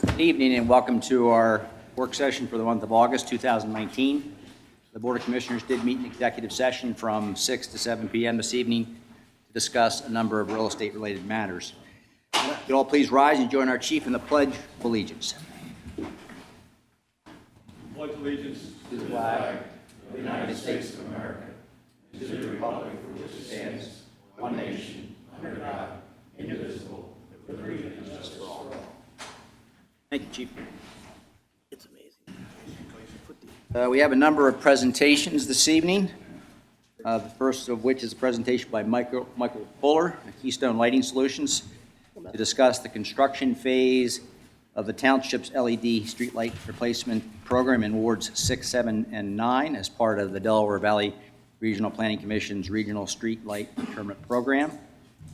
Good evening and welcome to our work session for the month of August 2019. The Board of Commissioners did meet in executive session from 6 to 7 p.m. this evening to discuss a number of real estate related matters. You'll all please rise and join our chief in the Pledge of Allegiance. Pledge allegiance To the flag of the United States of America and to the republic for which it stands, one nation, under God, indivisible, with freedom and justice for all. Thank you, Chief. It's amazing. We have a number of presentations this evening. The first of which is a presentation by Michael Fuller of Keystone Lighting Solutions to discuss the construction phase of the township's LED streetlight replacement program in wards 6, 7, and 9 as part of the Delaware Valley Regional Planning Commission's Regional Streetlight Procurement Program.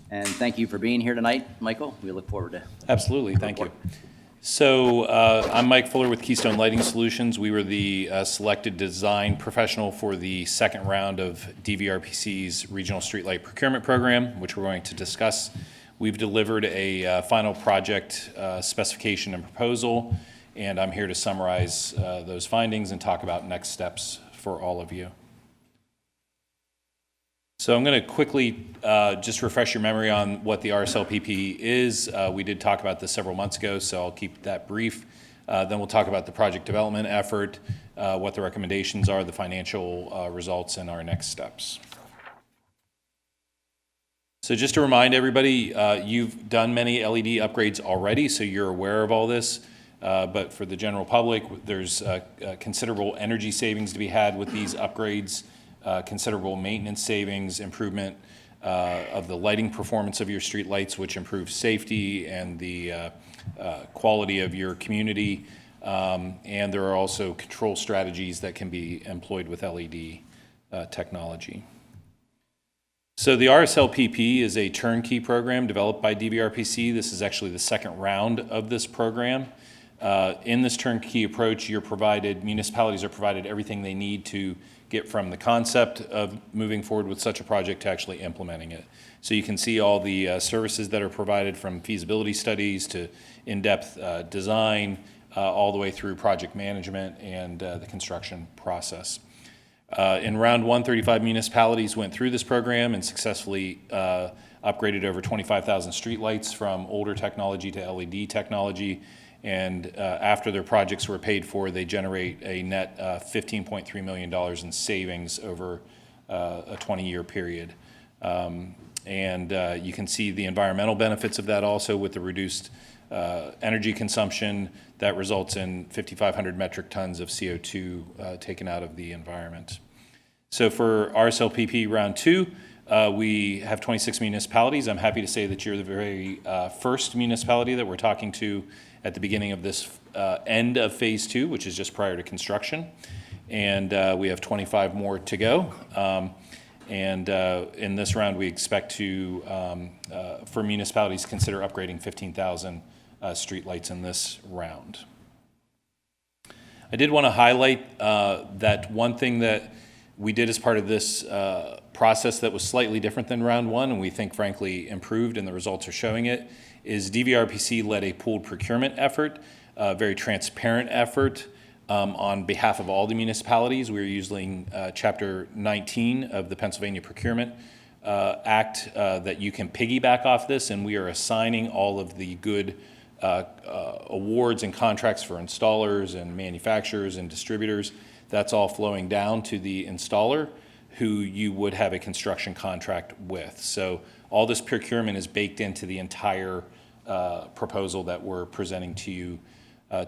And thank you for being here tonight, Michael. We look forward to Absolutely, thank you. So I'm Mike Fuller with Keystone Lighting Solutions. We were the selected design professional for the second round of DVRPC's Regional Streetlight Procurement Program, which we're going to discuss. We've delivered a final project specification and proposal, and I'm here to summarize those findings and talk about next steps for all of you. So I'm going to quickly just refresh your memory on what the RSLPP is. We did talk about this several months ago, so I'll keep that brief. Then we'll talk about the project development effort, what the recommendations are, the financial results, and our next steps. So just to remind everybody, you've done many LED upgrades already, so you're aware of all this. But for the general public, there's considerable energy savings to be had with these upgrades. Considerable maintenance savings, improvement of the lighting performance of your street lights, which improves safety and the quality of your community. And there are also control strategies that can be employed with LED technology. So the RSLPP is a turnkey program developed by DVRPC. This is actually the second round of this program. In this turnkey approach, municipalities are provided everything they need to get from the concept of moving forward with such a project to actually implementing it. So you can see all the services that are provided, from feasibility studies to in-depth design, all the way through project management and the construction process. In round one, 35 municipalities went through this program and successfully upgraded over 25,000 streetlights from older technology to LED technology. And after their projects were paid for, they generate a net $15.3 million in savings over a 20-year period. And you can see the environmental benefits of that also with the reduced energy consumption that results in 5,500 metric tons of CO2 taken out of the environment. So for RSLPP round two, we have 26 municipalities. I'm happy to say that you're the very first municipality that we're talking to at the beginning of this end of phase two, which is just prior to construction. And we have 25 more to go. And in this round, we expect to, for municipalities, consider upgrading 15,000 streetlights in this round. I did want to highlight that one thing that we did as part of this process that was slightly different than round one, and we think frankly improved, and the results are showing it, is DVRPC led a pooled procurement effort, a very transparent effort on behalf of all the municipalities. We're using Chapter 19 of the Pennsylvania Procurement Act that you can piggyback off this, and we are assigning all of the good awards and contracts for installers and manufacturers and distributors. That's all flowing down to the installer, who you would have a construction contract with. So all this procurement is baked into the entire proposal that we're presenting to you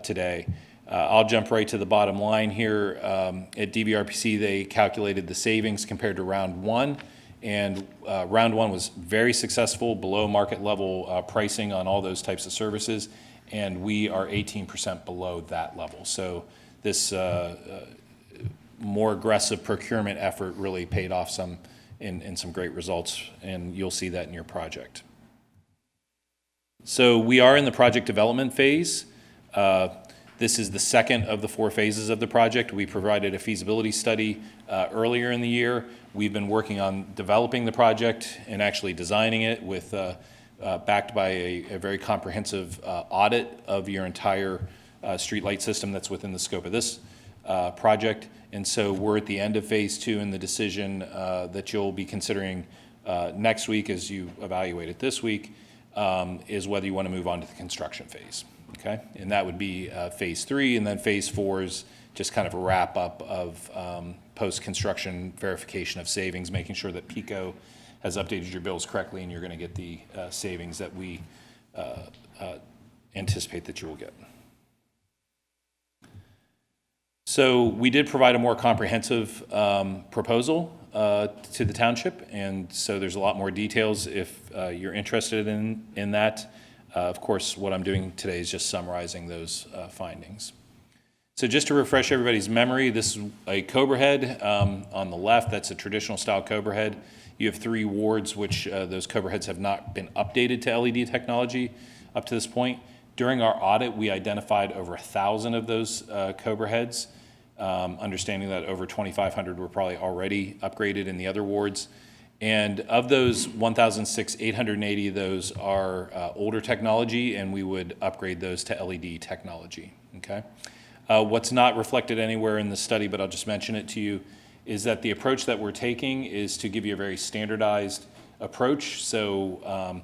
today. I'll jump right to the bottom line here. At DVRPC, they calculated the savings compared to round one, and round one was very successful, below market level pricing on all those types of services, and we are 18% below that level. So this more aggressive procurement effort really paid off some in some great results, and you'll see that in your project. So we are in the project development phase. This is the second of the 4 phases of the project. We provided a feasibility study earlier in the year. We've been working on developing the project and actually designing it with backed by a very comprehensive audit of your entire streetlight system that's within the scope of this project. And so we're at the end of phase 2, and the decision that you'll be considering next week as you evaluate it this week is whether you want to move on to the construction phase. Okay, and that would be phase 3, and then phase 4 is just kind of a wrap up of post-construction verification of savings, making sure that PICO has updated your bills correctly and you're going to get the savings that we anticipate that you will get. So we did provide a more comprehensive proposal to the township, and so there's a lot more details if you're interested in that. Of course, what I'm doing today is just summarizing those findings. So just to refresh everybody's memory, this is a Cobra head on the left. That's a traditional style Cobra head. You have 3 wards, which those Cobra heads have not been updated to LED technology up to this point. During our audit, we identified over 1,000 of those Cobra heads, understanding that over 2,500 were probably already upgraded in the other wards. And of those 1,880 of those are older technology, and we would upgrade those to LED technology, okay? What's not reflected anywhere in the study, but I'll just mention it to you, is that the approach that we're taking is to give you a very standardized approach. So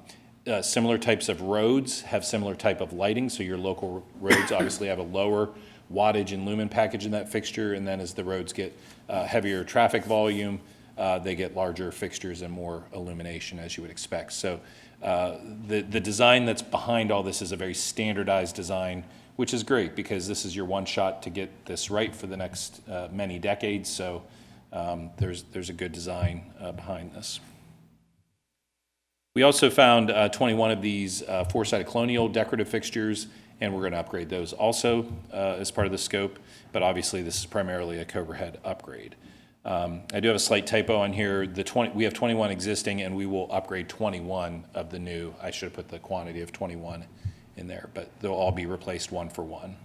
similar types of roads have similar type of lighting, so your local roads obviously have a lower wattage and lumen package in that fixture, and then as the roads get heavier traffic volume, they get larger fixtures and more illumination, as you would expect. So the design that's behind all this is a very standardized design, which is great because this is your one shot to get this right for the next many decades. So there's a good design behind this. We also found 21 of these four-sided colonial decorative fixtures, and we're going to upgrade those also as part of the scope, but obviously this is primarily a Cobra head upgrade. I do have a slight typo on here. We have 21 existing, and we will upgrade 21 of the new. I should have put the quantity of 21 in there, but they'll all be replaced one for one.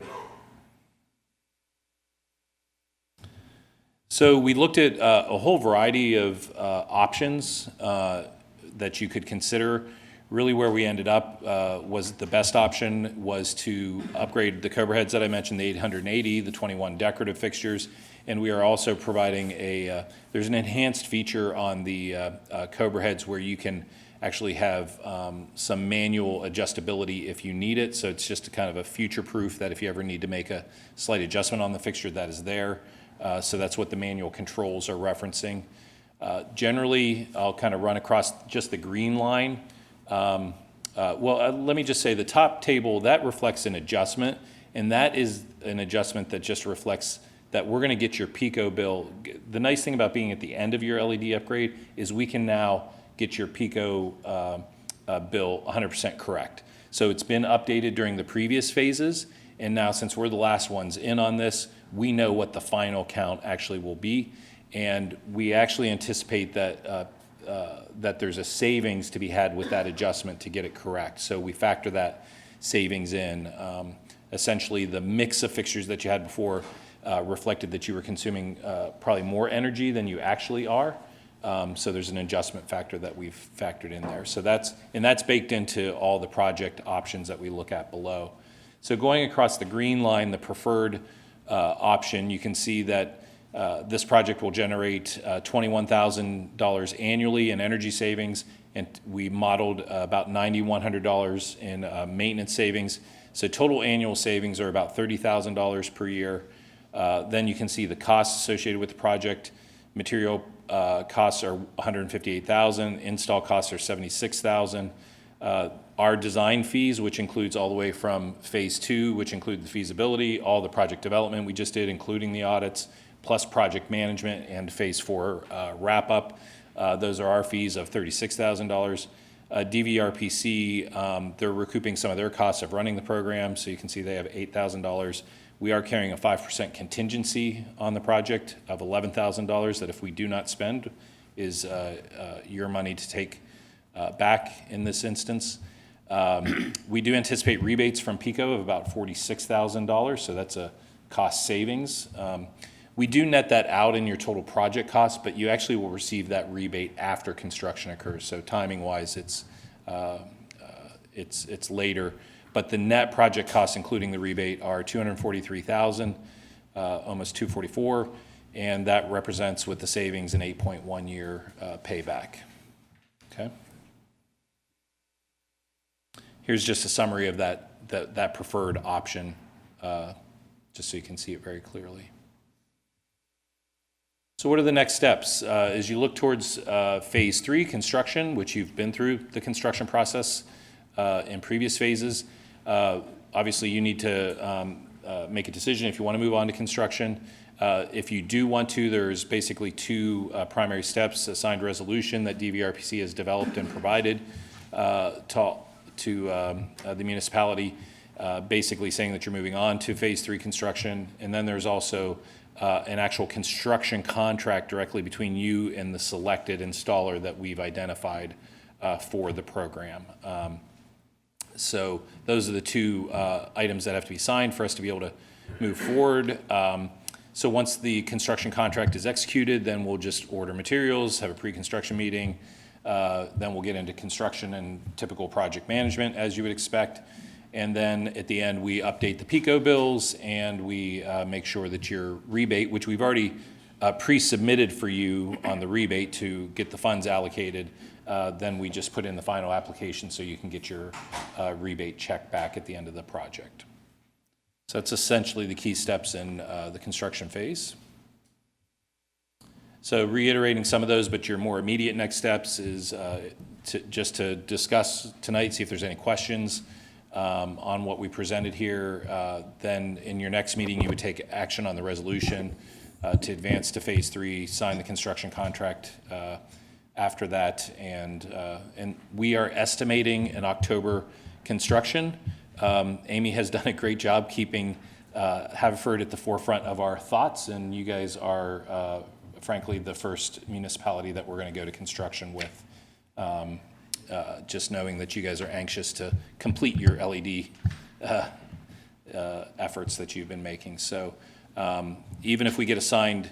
So we looked at a whole variety of options that you could consider. Really where we ended up was the best option was to upgrade the Cobra heads that I mentioned, the 880, the 21 decorative fixtures, and we are also providing there's an enhanced feature on the Cobra heads where you can actually have some manual adjustability if you need it. So it's just a kind of a future proof that if you ever need to make a slight adjustment on the fixture, that is there. So that's what the manual controls are referencing. Generally, I'll kind of run across just the green line. Let me just say the top table, that reflects an adjustment, and that is an adjustment that just reflects that we're going to get your PICO bill. The nice thing about being at the end of your LED upgrade is we can now get your PICO bill 100% correct. So it's been updated during the previous phases, and now since we're the last ones in on this, we know what the final count actually will be, and we actually anticipate that that there's a savings to be had with that adjustment to get it correct. So we factor that savings in. Essentially, the mix of fixtures that you had before reflected that you were consuming probably more energy than you actually are. So there's an adjustment factor that we've factored in there. So that's baked into all the project options that we look at below. So going across the green line, the preferred option, you can see that this project will generate $21,000 annually in energy savings, and we modeled about $9,100 in maintenance savings. So total annual savings are about $30,000 per year. Then you can see the costs associated with the project. Material costs are $158,000. Install costs are $76,000. Our design fees, which includes all the way from phase 2, which include the feasibility, all the project development we just did, including the audits, plus project management and phase 4 wrap up. Those are our fees of $36,000. DVRPC, they're recouping some of their costs of running the program, so you can see they have $8,000. We are carrying a 5% contingency on the project of $11,000 that if we do not spend is your money to take back in this instance. We do anticipate rebates from PICO of about $46,000, so that's a cost savings. We do net that out in your total project cost, but you actually will receive that rebate after construction occurs. So timing-wise, it's it's later. But the net project costs, including the rebate, are $243,000, almost $244,000, and that represents with the savings an 8.1 year payback. Okay. Here's just a summary of that preferred option, just so you can see it very clearly. So what are the next steps? As you look towards phase 3 construction, which you've been through the construction process in previous phases, obviously you need to make a decision if you want to move on to construction. If you do want to, there's basically two primary steps: a signed resolution that DVRPC has developed and provided to the municipality, basically saying that you're moving on to phase 3 construction. And then there's also an actual construction contract directly between you and the selected installer that we've identified for the program. So those are the two items that have to be signed for us to be able to move forward. So once the construction contract is executed, then we'll just order materials, have a pre-construction meeting, then we'll get into construction and typical project management as you would expect. And then at the end, we update the PICO bills and we make sure that your rebate, which we've already pre-submitted for you on the rebate to get the funds allocated, then we just put in the final application so you can get your rebate check back at the end of the project. So that's essentially the key steps in the construction phase. So reiterating some of those, but your more immediate next steps is just to discuss tonight, see if there's any questions on what we presented here. Then in your next meeting, you would take action on the resolution to advance to phase 3, sign the construction contract after that, and we are estimating an October construction. Amy has done a great job keeping Haverford at the forefront of our thoughts, and you guys are, frankly, the first municipality that we're going to go to construction with. Just knowing that you guys are anxious to complete your LED efforts that you've been making. So even if we get a signed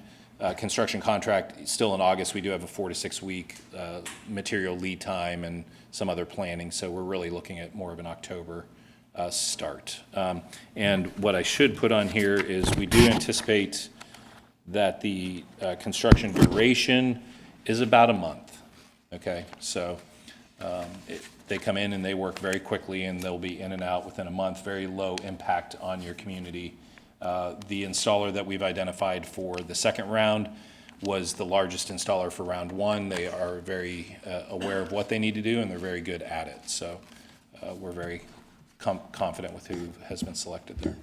construction contract still in August, we do have a 4 to 6 week material lead time and some other planning. So we're really looking at more of an October start. And what I should put on here is we do anticipate that the construction duration is about a month. Okay, so they come in and they work very quickly and they'll be in and out within a month, very low impact on your community. The installer that we've identified for the second round was the largest installer for round 1. They are very aware of what they need to do and they're very good at it. So we're very confident with who has been selected there.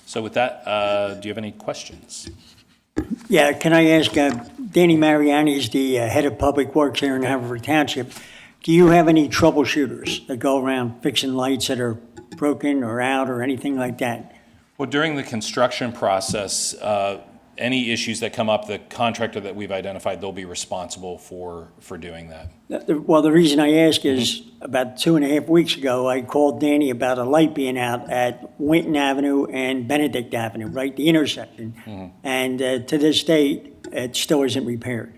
So with that, do you have any questions? Yeah, can I ask, Danny Mariani is the head of Public Works here in Haverford Township. Do you have any troubleshooters that go around fixing lights that are broken or out or anything like that? Well, during the construction process, any issues that come up, the contractor that we've identified, they'll be responsible for doing that. Well, the reason I ask is about 2.5 weeks ago, I called Danny about a light being out at Winton Avenue and Benedict Avenue, right, the intersection. And to this date, it still isn't repaired.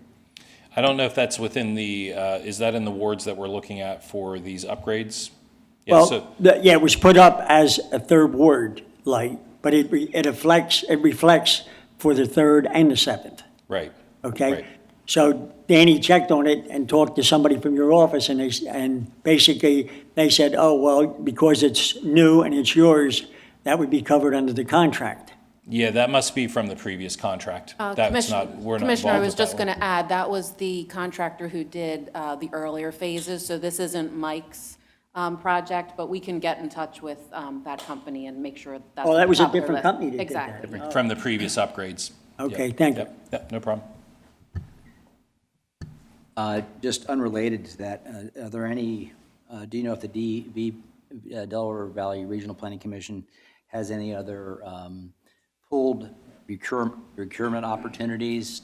I don't know if that's within the, is that in the wards that we're looking at for these upgrades? Yeah, Well, yeah, it was put up as a third ward light, but it reflects for the 3rd and the 7th. Right. Okay? Right. So Danny checked on it and talked to somebody from your office, and basically they said, oh, well, because it's new and it's yours, that would be covered under the contract. Yeah, that must be from the previous contract. That's not, we're not Commissioner, I involved was with just that going one. to add, that was the contractor who did the earlier phases, so this isn't Mike's project, but we can get in touch with that company and make sure that's. Oh, that was a top of their different list. company that did that. Exactly. From the previous upgrades. Okay, Yep, thank you. Yep, no problem. Just unrelated to that, are there any, do you know if the Delaware Valley Regional Planning Commission has any other pooled procurement opportunities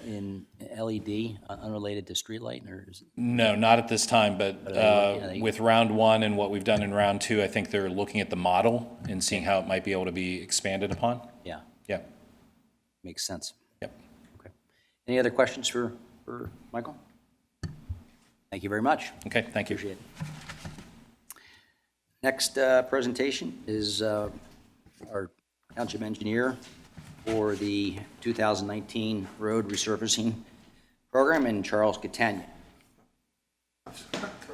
in LED unrelated to streetlight? Or is it? No, not at this time, but looking at with round 1 and what we've done in round 2, I think they're looking at the model and seeing how it might be able to be expanded upon. Yeah, Yeah, makes sense. yep. Okay. Any other questions for Michael? Thank you very much. Okay, thank you. Appreciate it. Next presentation is our township engineer for the 2019 road resurfacing program, and Charles Catania.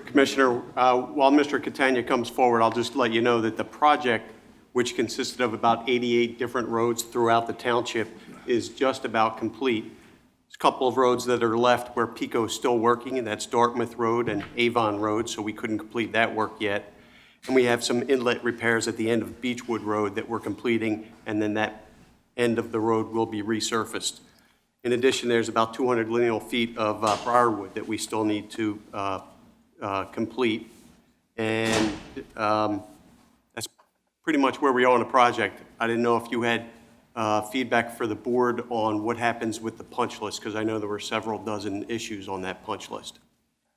Commissioner, while Mr. Catania comes forward, I'll just let you know that the project, which consisted of about 88 different roads throughout the township, is just about complete. There's a couple of roads that are left where PICO is still working, and that's Dartmouth Road and Avon Road, so we couldn't complete that work yet. And we have some inlet repairs at the end of Beechwood Road that we're completing, and then that end of the road will be resurfaced. In addition, there's about 200 lineal feet of briarwood that we still need to complete. And that's pretty much where we are on the project. I didn't know if you had feedback for the board on what happens with the punch list, because I know there were several dozen issues on that punch list.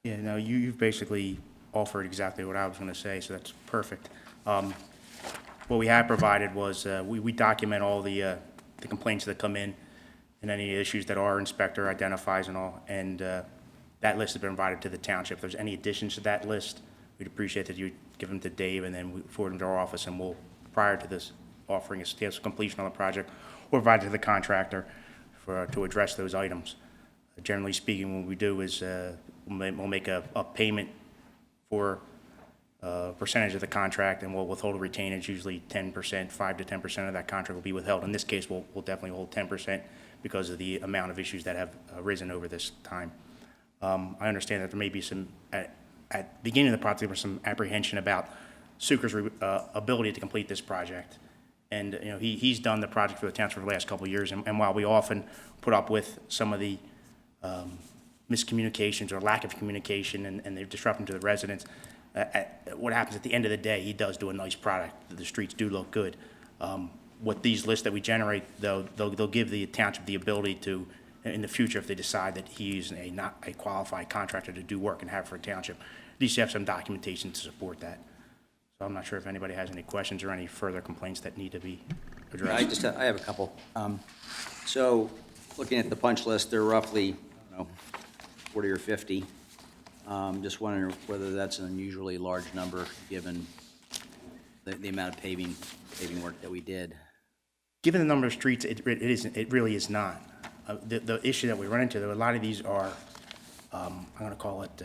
Yeah, no, you've basically offered exactly what I was going to say, so that's perfect. What we have provided was, we document all the complaints that come in and any issues that our inspector identifies and all, and that list has been provided to the township. If there's any additions to that list, we'd appreciate that you give them to Dave, and then we forward them to our office, and we'll, prior to this offering a status of completion on the project, we'll provide it to the contractor to address those items. Generally speaking, what we do is we'll make a payment for percentage of the contract, and we'll withhold a retainage, usually 10%, 5 to 10% of that contract will be withheld. In this case, we'll definitely hold 10% because of the amount of issues that have arisen over this time. I understand that there may be some, at the beginning of the project, there was some apprehension about Sucre's ability to complete this project. And, you know, he's done the project for the township for the last couple of years, and while we often put up with some of the miscommunications or lack of communication and they're disrupting to the residents, what happens at the end of the day, he does do a nice product. The streets do look good. With these lists that we generate, though, they'll give the township the ability to, in the future, if they decide that he's not a qualified contractor to do work in Haverford Township, at least you have some documentation to support that. So I'm not sure if anybody has any questions or any further complaints that need to be addressed. I have a couple. So looking at the punch list, there are roughly, I don't know, 40 or 50. Just wondering whether that's an unusually large number given the amount of paving work that we did. Given the number of streets, it really is not. The issue that we run into, though, a lot of these are, I'm going to call it,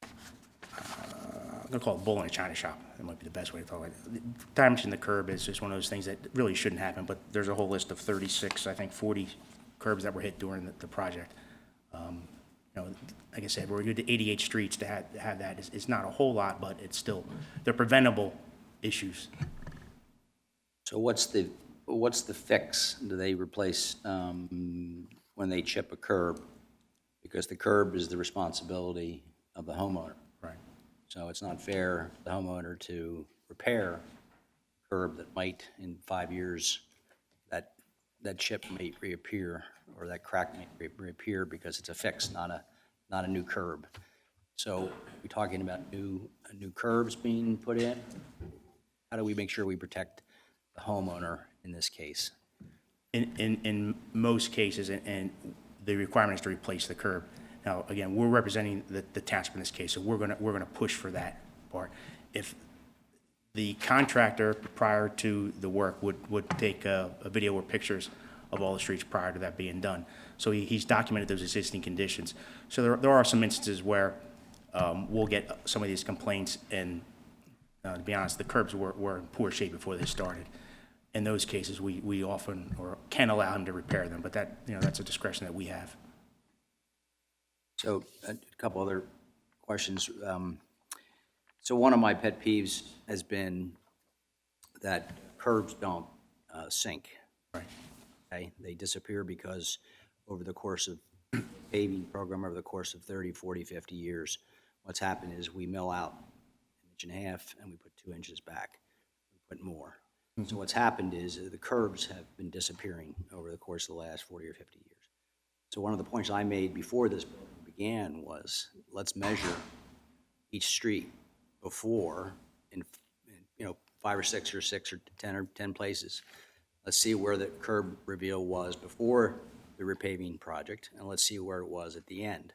I'm going to call it bull in a china shop. That might be the best way to talk about it. Damaging the curb is just one of those things that really shouldn't happen, but there's a whole list of 36, I think 40 curbs that were hit during the project. You know, like I said, we're good to 88 streets to have that. It's not a whole lot, but it's still, they're preventable issues. So what's the fix? Do they replace when they chip a curb? Because the curb is the responsibility of the homeowner. Right. So it's not fair for the homeowner to repair a curb that might, in 5 years, that chip may reappear or that crack may reappear because it's a fix, not a new curb. So we're talking about new curbs being put in. How do we make sure we protect the homeowner in this case? In most cases, and the requirement is to replace the curb. Now, again, we're representing the township in this case, so we're gonna push for that part. If the contractor, prior to the work, would take a video or pictures of all the streets prior to that being done. So he's documented those existing conditions. So there are some instances where we'll get some of these complaints, and to be honest, the curbs were in poor shape before they started. In those cases, we often or can allow him to repair them, but that's a discretion that we have. So a couple other questions. So one of my pet peeves has been that curbs don't sink. Right. Okay? They disappear because over the course of paving program, over the course of 30, 40, 50 years, what's happened is we mill out an inch and a half and we put 2 inches back. We put more. So what's happened is the curbs have been disappearing over the course of the last 40 or 50 years. So one of the points I made before this began was, let's measure each street before in 5 or 6 or 10 places. Let's see where the curb reveal was before the repaving project, and let's see where it was at the end.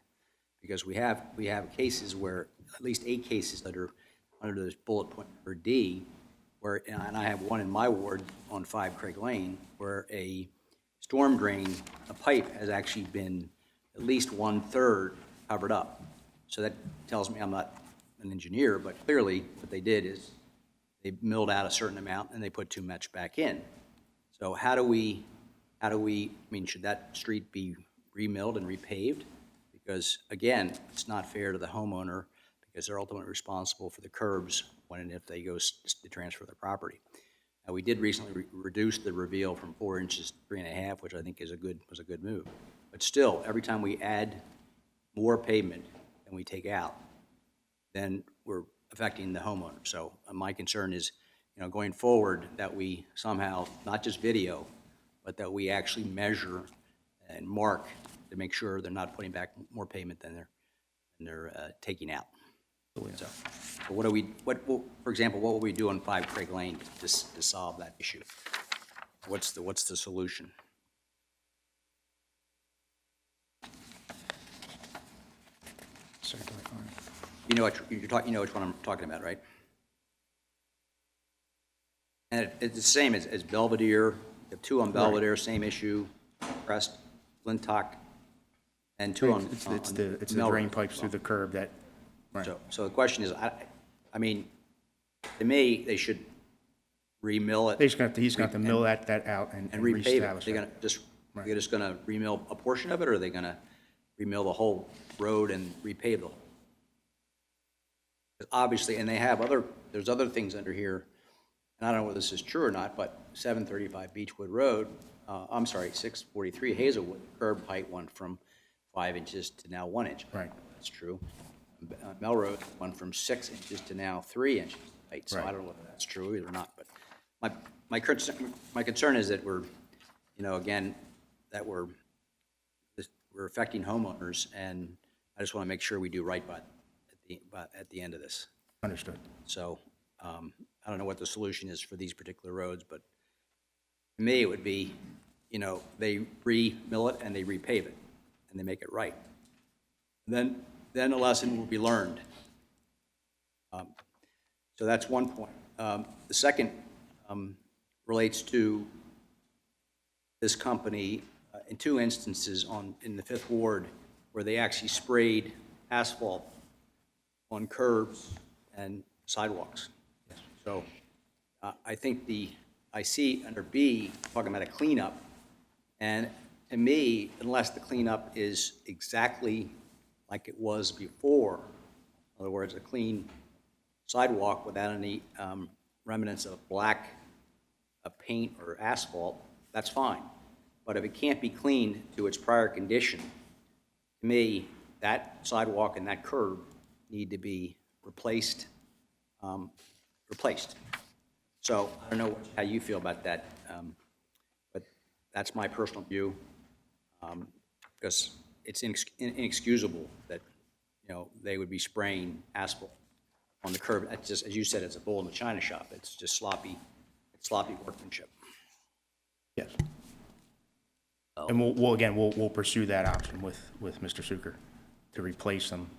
because we have cases where, at least 8 cases that are under this bullet point for D, where, and I have one in my ward on 5 Craig Lane, where a storm drain, a pipe has actually been at least 1/3 covered up. So that tells me, I'm not an engineer, but clearly what they did is they milled out a certain amount and they put too much back in. So how do we, I mean, should that street be remilled and repaved? Because again, it's not fair to the homeowner because they're ultimately responsible for the curbs when and if they go to transfer their property. Now, we did recently reduce the reveal from 4 inches to 3.5, which I think was a good move. But still, every time we add more pavement than we take out, then we're affecting the homeowner. So my concern is, going forward, that we somehow, not just video, but that we actually measure and mark to make sure they're not putting back more pavement than they're taking out. So what do we, for example, what will we do on 5 Craig Lane to solve that issue? What's the solution? You know which one I'm talking about, right? And it's the same as Belvedere. You have 2 on Belvedere, same issue. Crest, Flintock, and 2 on It's the Melrose. drain pipes through the curb that, right. So the question is, I mean, to me, they should remill it. He's gonna have to mill that out and repave it. reestablish They're it. they're just gonna remill a portion of it, or are they gonna remill the whole road and repave the whole? 'Cause obviously, and there's other things under here, and I don't know whether this is true or not, but 735 Beechwood Road, 643 Hazelwood, curb height went from 5 inches to now 1 inch. Right. That's true. Melrose went from 6 inches to now 3 inches height, so I Right. don't know whether that's true either or not, but my concern is that we're, again, that we're affecting homeowners, and I just want to make sure we do right at the end of this. Understood. So I don't know what the solution is for these particular roads, but to me, it would be, they re-mill it and they repave it, and they make it right. Then a lesson will be learned. So that's one point. The second relates to this company in 2 instances in the 5th Ward where they actually sprayed asphalt on curbs and sidewalks. So I think I see under B, talking about a cleanup, and to me, unless the cleanup is exactly like it was before, in other words, a clean sidewalk without any remnants of black paint or asphalt, that's fine. But if it can't be cleaned to its prior condition, to me, that sidewalk and that curb need to be replaced. So I don't know how you feel about that, but that's my personal view, because it's inexcusable that, they would be spraying asphalt on the curb. That's just, as you said, it's a bull in the china shop. It's just sloppy workmanship. Yes. And we'll pursue that option with Mr. Suker to replace them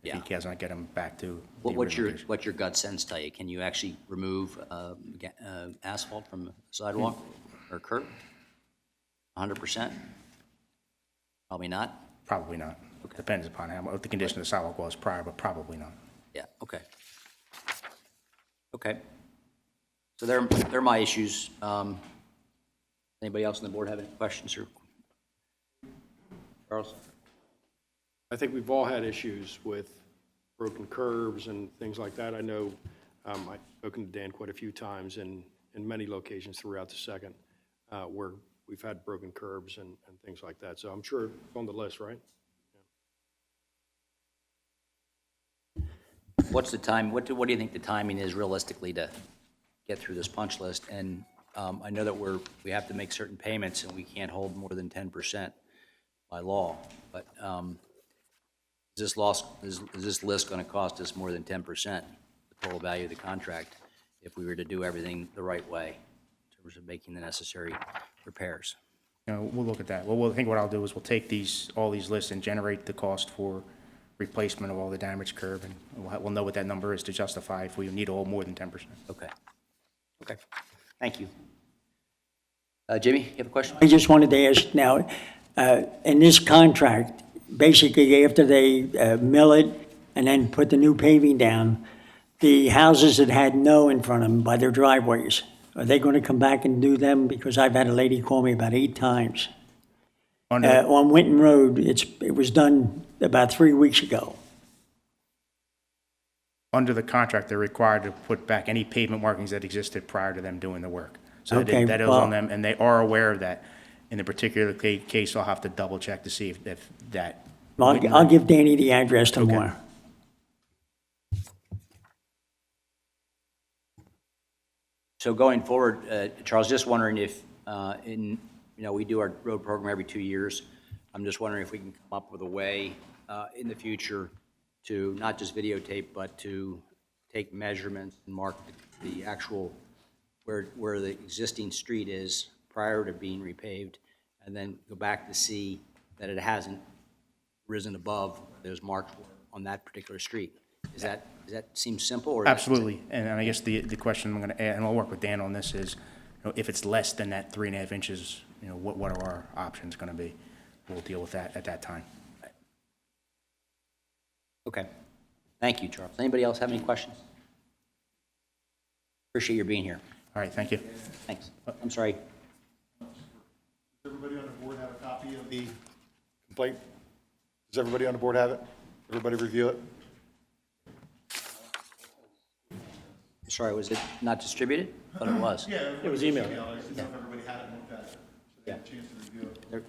if he Yeah. cannot get them back to the What's original condition. your gut sense tell you? Can you actually remove asphalt from a sidewalk or curb? 100%? Probably not? Probably not. Depends upon what the condition of the sidewalk was prior, but probably not. Yeah, okay. Okay. So they're my issues. Anybody else on the board have any questions or? Charles? I think we've all had issues with broken curbs and things like that. I know I've spoken to Dan quite a few times in many locations throughout the second where we've had broken curbs and things like that. So I'm sure it's on the list, right? What's the time, what do you think the timing is realistically to get through this punch list? And I know that we have to make certain payments and we can't hold more than 10% by law, but is this list going to cost us more than 10%, the total value of the contract, if we were to do everything the right way in terms of making the necessary repairs? We'll look at that. Well, I think what I'll do is we'll take all these lists and generate the cost for replacement of all the damaged curb, and we'll know what that number is to justify if we need all more than 10%. Okay. Okay. Thank you. Jimmy, you have a question? I just wanted to ask now, in this contract, basically after they mill it and then put the new paving down, the houses that had no in front of them by their driveways, are they going to come back and do them? Because I've had a lady call me about 8 times. Under, On Winton Road, it was done about 3 weeks ago. under the contract, they're required to put back any pavement markings that existed prior to them doing the work. So Okay, that is well- on them, and they are aware of that. In the particular case, I'll have to double check to see if that. I'll give Danny the address tomorrow. So going forward, Charles, just wondering if, we do our road program every 2 years. I'm just wondering if we can come up with a way in the future to not just videotape, but to take measurements and mark the actual, where the existing street is prior to being repaved, and then go back to see that it hasn't risen above those marks on that particular street. Does that seem simple? Or Absolutely, and I guess the question I'm gonna add, and I'll work with Dan on this, is, if it's less than that 3.5 inches, what are our options gonna be? We'll deal with that at that time. Okay. Thank you, Charles. Anybody else have any questions? Appreciate your being here. All right, thank you. Thanks. I'm sorry. Does everybody on the board have a copy of the complaint? Does everybody on the board have it? Everybody review it? Sorry, was it not distributed? I thought it was. Yeah. It was emailed. I just didn't know if everybody had it and looked at it. So they had a chance to review it.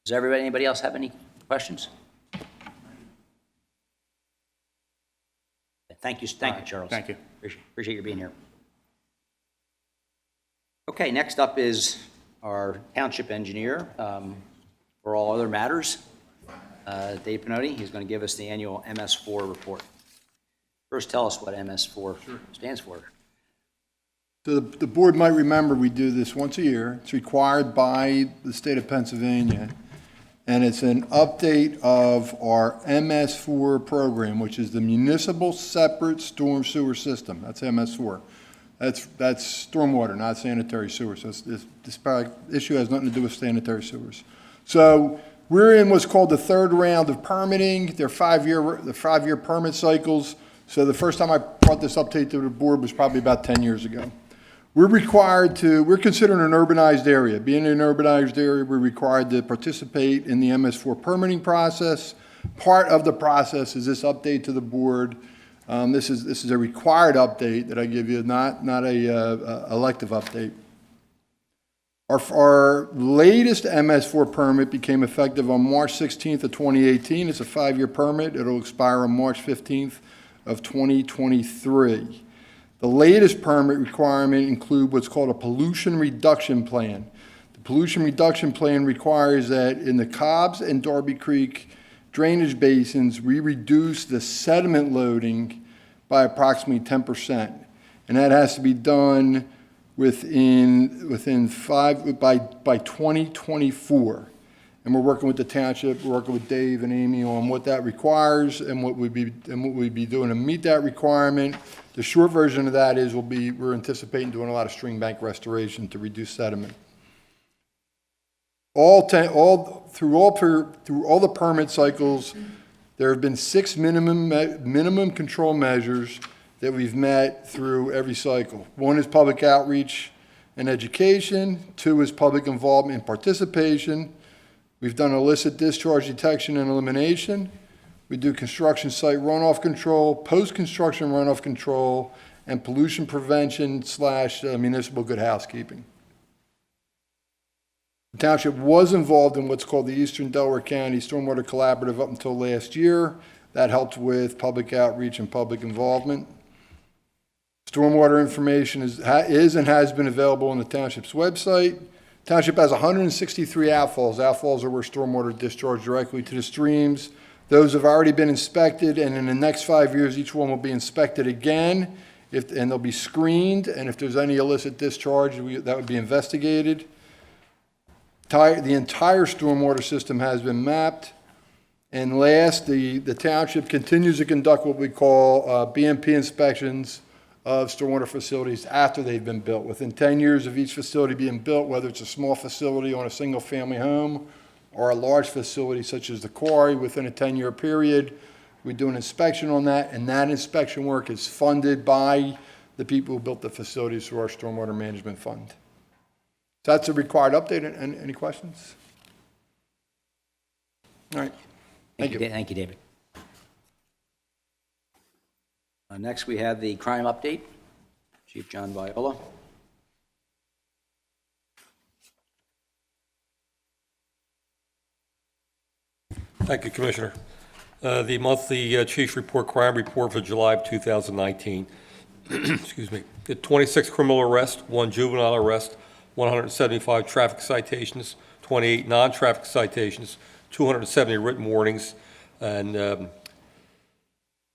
Does anybody else have any questions? Thank you, Charles. Thank you. Appreciate your being here. Okay, next up is our township engineer for all other matters, Dave Pinotti. He's going to give us the annual MS4 report. First, tell us what MS4 stands for. So the board might remember we do this once a year. It's required by the state of Pennsylvania. And it's an update of our MS4 program, which is the Municipal Separate Storm Sewer System. That's MS4. That's stormwater, not sanitary sewer. So this issue has nothing to do with sanitary sewers. So we're in what's called the third round of permitting. They're five-year permit cycles. So the first time I brought this update to the board was probably about 10 years ago. We're considered an urbanized area. Being an urbanized area, we're required to participate in the MS4 permitting process. Part of the process is this update to the board. This is a required update that I give you, not a elective update. Our latest MS4 permit became effective on March 16th of 2018. It's a 5-year permit. It'll expire on March 15th of 2023. The latest permit requirement include what's called a pollution reduction plan. The pollution reduction plan requires that in the Cobbs and Darby Creek drainage basins, we reduce the sediment loading by approximately 10%. And that has to be done by 2024. And we're working with the township, we're working with Dave and Amy on what that requires and what we'd be doing to meet that requirement. The short version of that is we're anticipating doing a lot of stream bank restoration to reduce sediment. Through all the permit cycles, there have been 6 minimum control measures that we've met through every cycle. 1 is public outreach and education. 2 is public involvement and participation. We've done illicit discharge detection and elimination. We do construction site runoff control, post-construction runoff control, and pollution prevention / municipal good housekeeping. The township was involved in what's called the Eastern Delaware County Stormwater Collaborative up until last year. That helped with public outreach and public involvement. Stormwater information is and has been available on the township's website. Township has 163 outfalls. Outfalls are where stormwater discharged directly to the streams. Those have already been inspected, and in the next 5 years, each one will be inspected again, and they'll be screened, and if there's any illicit discharge, that would be investigated. The entire stormwater system has been mapped. And last, the township continues to conduct what we call BMP inspections of stormwater facilities after they've been built. Within 10 years of each facility being built, whether it's a small facility on a single-family home or a large facility such as the quarry, within a 10-year period, we do an inspection on that, and that inspection work is funded by the people who built the facilities through our stormwater management fund. So that's a required update. Any questions? All right. Thank you. Thank you, David. Next, we have the crime update. Chief John Viola. Thank you, Commissioner. The monthly Chief's Report, Crime Report for July of 2019. Excuse me. 26 criminal arrests, 1 juvenile arrest, 175 traffic citations, 28 non-traffic citations, 270 written warnings, and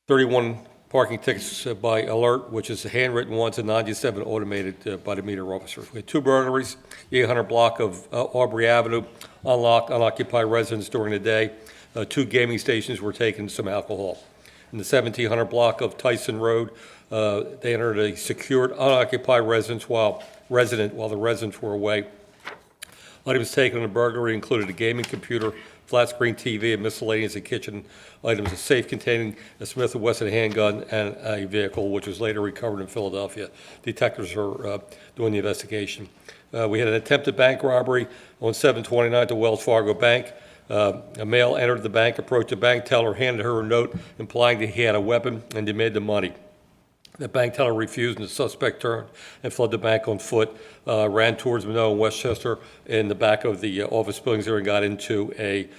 31 parking tickets by alert, which is handwritten ones, and 97 automated by the meter officers. We had 2 burglaries, the 800 block of Aubrey Avenue, unlocked, unoccupied residents during the day. 2 gaming stations were taken, some alcohol. In the 1700 block of Tyson Road, they entered a secured, unoccupied residence while the residents were away. Items taken in the burglary included a gaming computer, flat screen TV, and miscellaneous and kitchen items, a safe containing a Smith & Wesson handgun, and a vehicle, which was later recovered in Philadelphia. Detectives are doing the investigation. We had an attempted bank robbery on 729 at the Wells Fargo Bank. A male entered the bank, approached the bank teller, handed her a note implying that he had a weapon and demanded the money. The bank teller refused, and the suspect turned and fled the bank on foot, ran towards Monroe and Westchester in the back of the office buildings there, and got into a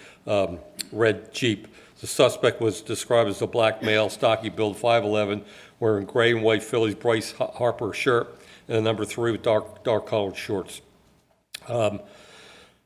red Jeep. The suspect was described as a black male, stocky build, 5'11", wearing gray and white Phillies Bryce Harper shirt and a number 3 with dark colored shorts.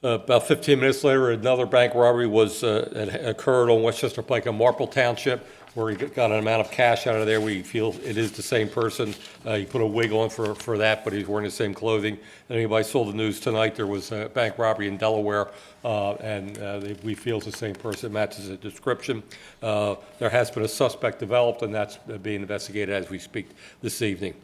About 15 minutes later, another bank robbery occurred on Westchester Pike in Marple Township, where he got an amount of cash out of there. We feel it is the same person. He put a wig on for that, but he's wearing the same clothing. And anybody saw the news tonight, there was a bank robbery in Delaware, and we feel it's the same person. It matches the description. There has been a suspect developed, and that's being investigated as we speak this evening.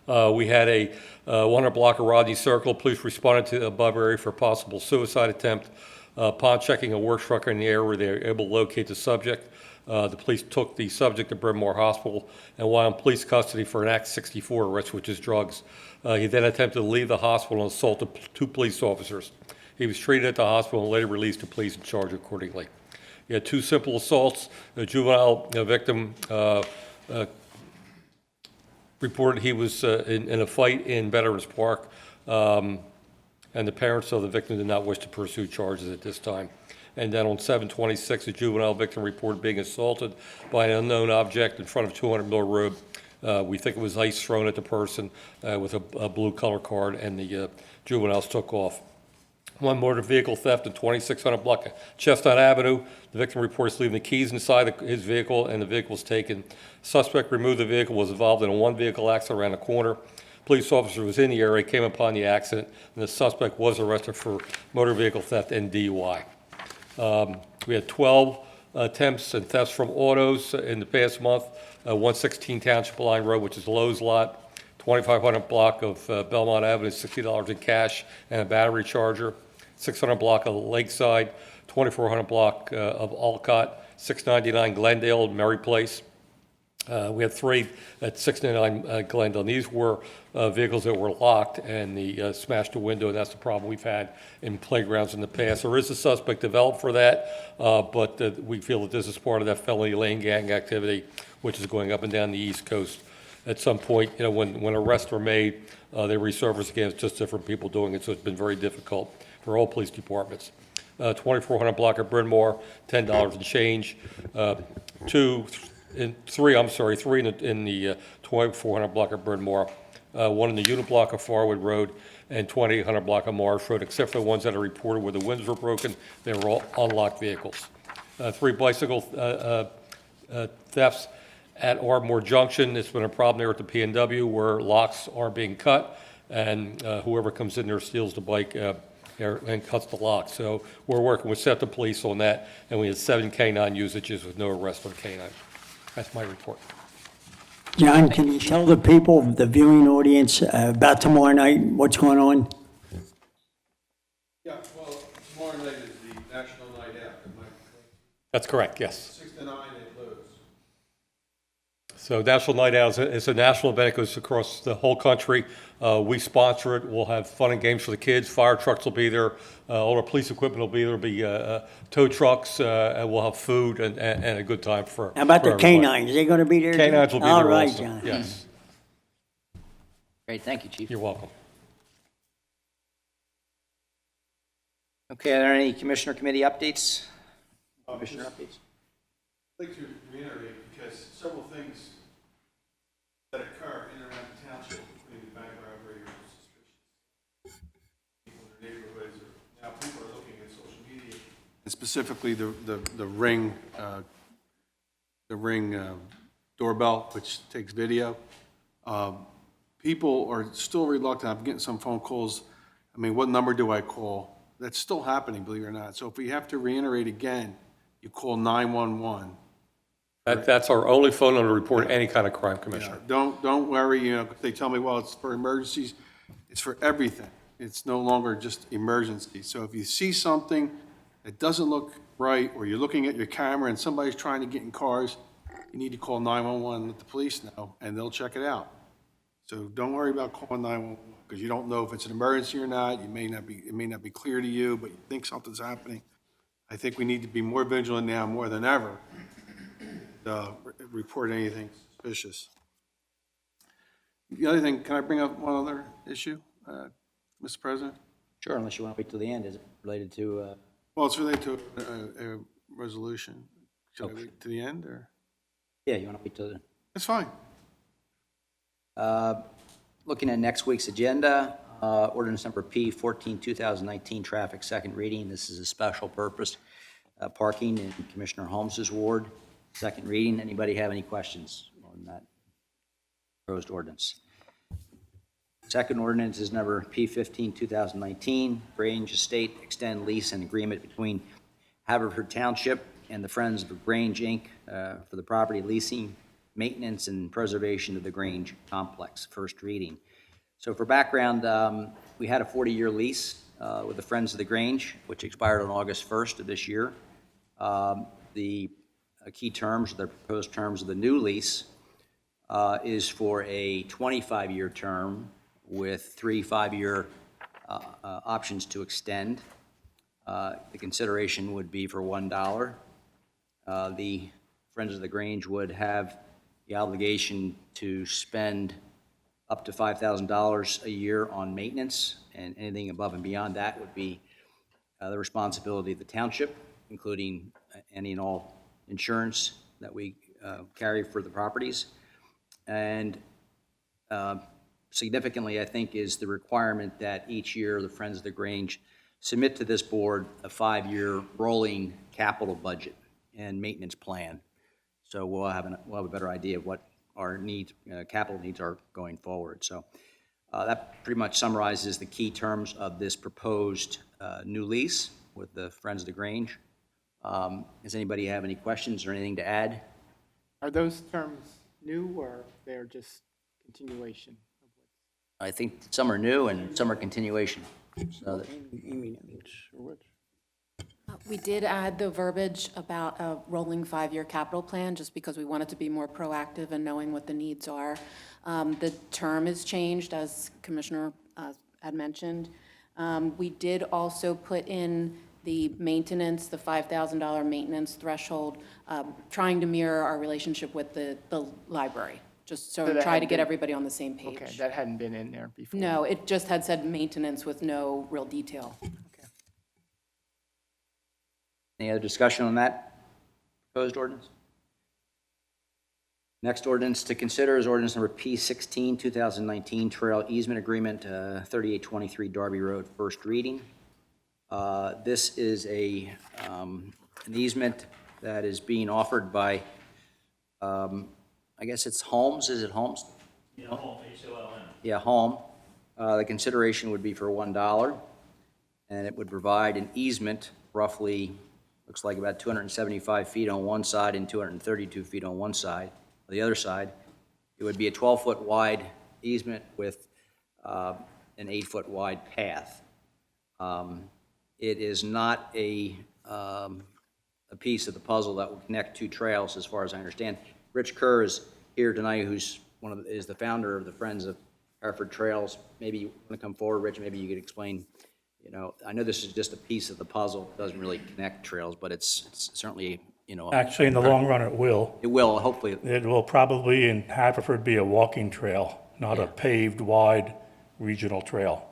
We had a 100 block of Rodney Circle. Police responded to the above area for a possible suicide attempt. Upon checking a work structure in the area, they were able to locate the subject. The police took the subject to Bryn Mawr Hospital, and while in police custody for an Act 64 arrest, which is drugs, he then attempted to leave the hospital and assaulted 2 police officers. He was treated at the hospital and later released to police and charged accordingly. He had 2 simple assaults. The juvenile victim reported he was in a fight in Veterans Park, and the parents of the victim did not wish to pursue charges at this time. And then on 7/26, a juvenile victim reported being assaulted by an unknown object in front of 200 Mill Road. We think it was ice thrown at the person with a blue color card, and the juveniles took off. 1 motor vehicle theft at 2600 block of Chestnut Avenue. The victim reports leaving the keys inside his vehicle, and the vehicle was taken. Suspect removed the vehicle, was involved in a 1-vehicle accident around the corner. Police officer was in the area, came upon the accident, and the suspect was arrested for motor vehicle theft and DUI. We had 12 attempts and thefts from autos in the past month. 116 Township Line Road, which is Lowe's lot. 2500 block of Belmont Avenue, $60 in cash and a battery charger. 600 block of Lakeside. 2400 block of Alcott. 699 Glendale, Murray Place. We had 3 at 699 Glendale. These were vehicles that were locked, and they smashed the window, and that's the problem we've had in playgrounds in the past. There is a suspect developed for that, but we feel that this is part of that felony lane gang activity, which is going up and down the East Coast. At some point, when arrests are made, they resurface again. It's just different people doing it, so it's been very difficult for all police departments. 2400 block of Bryn Mawr, $10 and change. 3 in the 2400 block of Bryn Mawr, 1 in the unit block of Farwood Road, and 2800 block of Marsh Road, except for the ones that are reported where the windows were broken. They were all unlocked vehicles. 3 bicycle thefts at Ardmore Junction. It's been a problem there at the P&W where locks are being cut, and whoever comes in there steals the bike and cuts the lock. So we're working with Sefton Police on that, and we had 7 canine usages with no arrest on canine. That's my report. John, can you tell the people, the viewing audience, about tomorrow night, what's going on? Yeah, well, tomorrow night is the National Night Out, am I correct? That's correct, yes. 6 to 9 at Lowe's. So National Night Out is a national event. It goes across the whole country. We sponsor it. We'll have fun and games for the kids. Fire trucks will be there. All our police equipment will be there. There'll be tow trucks, and we'll have food and a good time for How about for the everybody. canines? Are they going to be there? Canines will be All there right, also. John. Yes, Great, thank you, Chief. you're welcome. Okay, are there any commissioner committee updates? Commissioner updates? I'd like to reiterate, because several things that occur in and around the township, including the bank robbery, are suspicious. People in their neighborhoods, now people are looking at social media. And specifically the Ring doorbell, which takes video. People are still reluctant. I'm getting some phone calls. I mean, what number do I call? That's still happening, believe it or not. So if we have to reiterate again, you call 911. That's our only phone number to report any kind of crime, Commissioner. Don't worry, you know, they tell me, well, it's for emergencies. It's for everything. It's no longer just emergency. So if you see something that doesn't look right, or you're looking at your camera and somebody's trying to get in cars, you need to call 911 and let the police know, and they'll check it out. So don't worry about calling 911, because you don't know if it's an emergency or not. It may not be clear to you, but you think something's happening. I think we need to be more vigilant now more than ever. Report anything suspicious. The other thing, can I bring up one other issue, Mr. President? Sure, unless you want to wait till the end. Is it related to, Well, it's related to a resolution. Should I wait to the end, or? yeah, you want to wait till the... It's fine. Looking at next week's agenda, ordinance number P 14, 2019, traffic second reading. This is a special purpose parking in Commissioner Holmes's ward. Second reading. Anybody have any questions on that proposed ordinance? Second ordinance is number P 15, 2019, Grange Estate Extend Lease and Agreement between Haverford Township and the Friends of Grange, Inc. For the property leasing, maintenance, and preservation of the Grange complex. First reading. So for background, we had a 40-year lease with the Friends of the Grange, which expired on August 1st of this year. The key terms, the proposed terms of the new lease is for a 25-year term with 3 5-year options to extend. The consideration would be for $1. The Friends of the Grange would have the obligation to spend up to $5,000 a year on maintenance, and anything above and beyond that would be the responsibility of the township, including any and all insurance that we carry for the properties. And significantly, I think, is the requirement that each year the Friends of the Grange submit to this board a 5-year rolling capital budget and maintenance plan. So we'll have a better idea of what our needs, capital needs are going forward. So that pretty much summarizes the key terms of this proposed new lease with the Friends of the Grange. Does anybody have any questions or anything to add? Are those terms new, or they're just continuation? I think some are new and some are continuation. So that- We did add the verbiage about a rolling 5-year capital plan, just because we wanted to be more proactive in knowing what the needs are. The term is changed, as Commissioner had mentioned. We did also put in the maintenance, the $5,000 maintenance threshold, trying to mirror our relationship with the library, just so So that try to had get been- everybody on the same page. Okay, that hadn't been in there before. No, it just had said maintenance with no real detail. Any other discussion on that proposed ordinance? Next ordinance to consider is ordinance number P 16, 2019, Trail Easement Agreement, 3823 Darby Road, first reading. This is an easement that is being offered by, I guess it's Holmes, is it Holmes? Yeah, home, H-O-L-M. Yeah, Home. The consideration would be for $1. and it would provide an easement roughly, looks like about 275 feet on one side and 232 feet on one side. On the other side, it would be a 12-foot wide easement with an 8-foot wide path. It is not a piece of the puzzle that will connect two trails, as far as I understand. Rich Kerr is here tonight, who's is the founder of the Friends of Haverford Trails. Maybe you want to come forward, Rich, maybe you could explain, I know this is just a piece of the puzzle, it doesn't really connect trails, but it's certainly, Actually, in the long run, it will. it will, hopefully. It will probably in Haverford be a walking trail, not a paved, wide regional trail.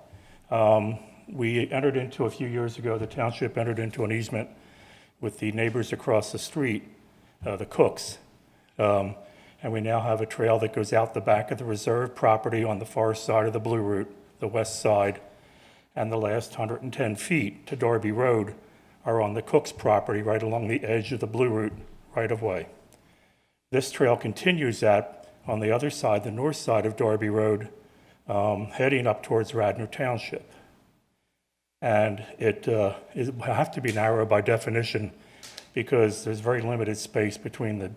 We entered into a few years ago, the township entered into an easement with the neighbors across the street, the Cooks. And we now have a trail that goes out the back of the reserve property on the far side of the Blue Route, the west side, and the last 110 feet to Darby Road are on the Cooks property right along the edge of the Blue Route right-of-way. This trail continues on the other side, the north side of Darby Road, heading up towards Radnor Township. And it will have to be narrow by definition because there's very limited space between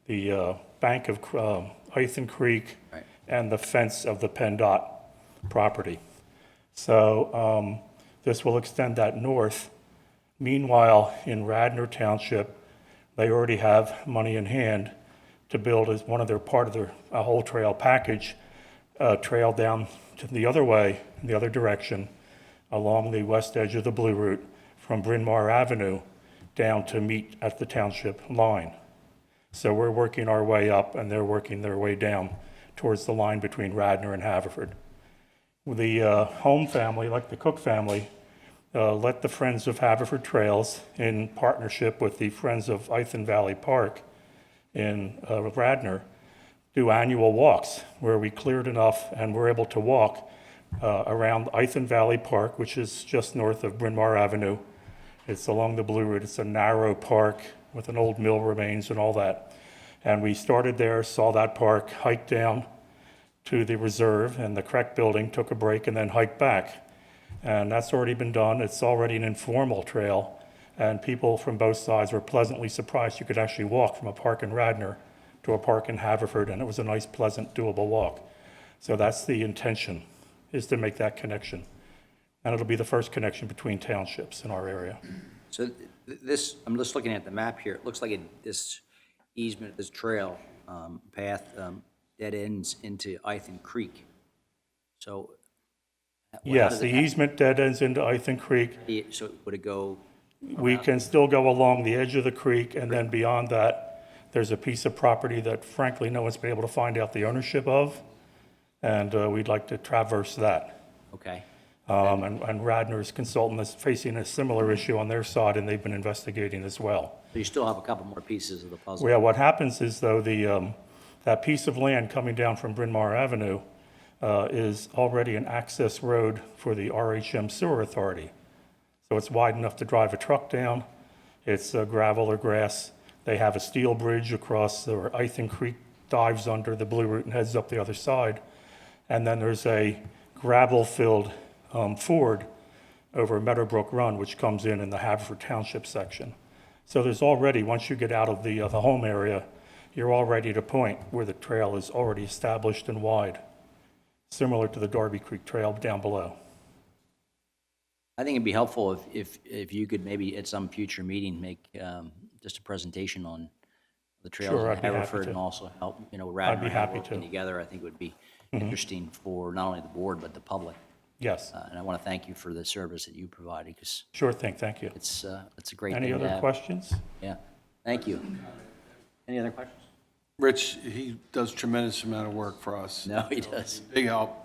the bank of Hythen Creek and the fence of the PennDOT property. So this will extend that north. Meanwhile, in Radnor Township, they already have money in hand to build as one of their part of their whole trail package, trail down to the other way, in the other direction, along the west edge of the Blue Route from Bryn Mawr Avenue down to meet at the township line. So we're working our way up and they're working their way down towards the line between Radnor and Haverford. The home family, like the Cook family, let the Friends of Haverford Trails, in partnership with the Friends of Hythen Valley Park in Radnor, do annual walks where we cleared enough and we're able to walk around Hythen Valley Park, which is just north of Bryn Mawr Avenue. It's along the Blue Route. It's a narrow park with an old mill remains and all that. And we started there, saw that park, hiked down to the reserve and the Creck building, took a break, and then hiked back. And that's already been done. It's already an informal trail. And people from both sides were pleasantly surprised you could actually walk from a park in Radnor to a park in Haverford, and it was a nice, pleasant, doable walk. So that's the intention, is to make that connection. And it'll be the first connection between townships in our area. So this, I'm just looking at the map here, it looks like this easement, this trail path dead ends into Hythen Creek. So. how Yes, does the it easement dead ends into Hythen Creek. So would it go? We can still go along the edge of the creek, and then beyond that, there's a piece of property that frankly no one's been able to find out the ownership of, and we'd like to traverse that. Okay. And Radnor's consultant is facing a similar issue on their side, and they've been investigating as well. So you still have a couple more pieces of the puzzle. Yeah, what happens is, though, that piece of land coming down from Bryn Mawr Avenue is already an access road for the RHM Sewer Authority. So it's wide enough to drive a truck down. It's gravel or grass. They have a steel bridge across where Hythen Creek dives under the Blue Route and heads up the other side. And then there's a gravel-filled ford over Meadowbrook Run, which comes in the Haverford Township section. So there's already, once you get out of the home area, you're already at a point where the trail is already established and wide, similar to the Darby Creek Trail down below. I think it'd be helpful if you could maybe at some future meeting make just a presentation on the trails Sure, in I'd be happy Haverford to. and also help, I'd Radnor be and happy working to. together. I think would be interesting for not only the board, but the public. Yes, And I want to thank you for the service that you provided, because sure thing, thank you. it's a great thing Any to other have. questions? Yeah, thank you. Any other questions? Rich, he does tremendous amount of work for us. No, he does. Big help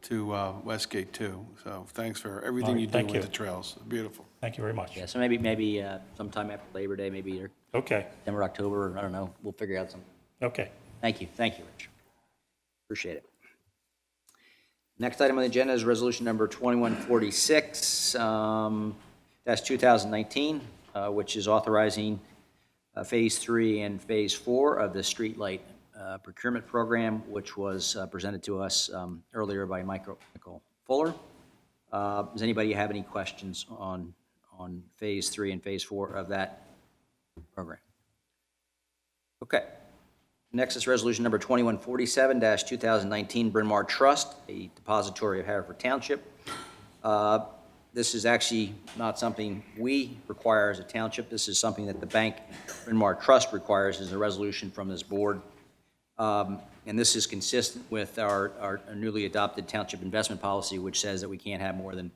to Westgate too. So thanks for everything right, you do thank with you. the trails. Beautiful. Thank you very much. Yeah, so maybe sometime after Labor Day, maybe or Okay, September, October, I don't know, we'll figure out something. okay. Thank you, Rich. Appreciate it. Next item on the agenda is resolution number 2146, that's 2019, which is authorizing Phase 3 and Phase 4 of the streetlight procurement program, which was presented to us earlier by Michael Fuller. Does anybody have any questions on Phase 3 and Phase 4 of that program? Okay. Next is Resolution Number 2147-2019, Bryn Mawr Trust, a depository of Haverford Township. This is actually not something we require as a township. This is something that the bank, Bryn Mawr Trust, requires as a resolution from this board. And this is consistent with our newly adopted township investment policy, which says that we can't have more than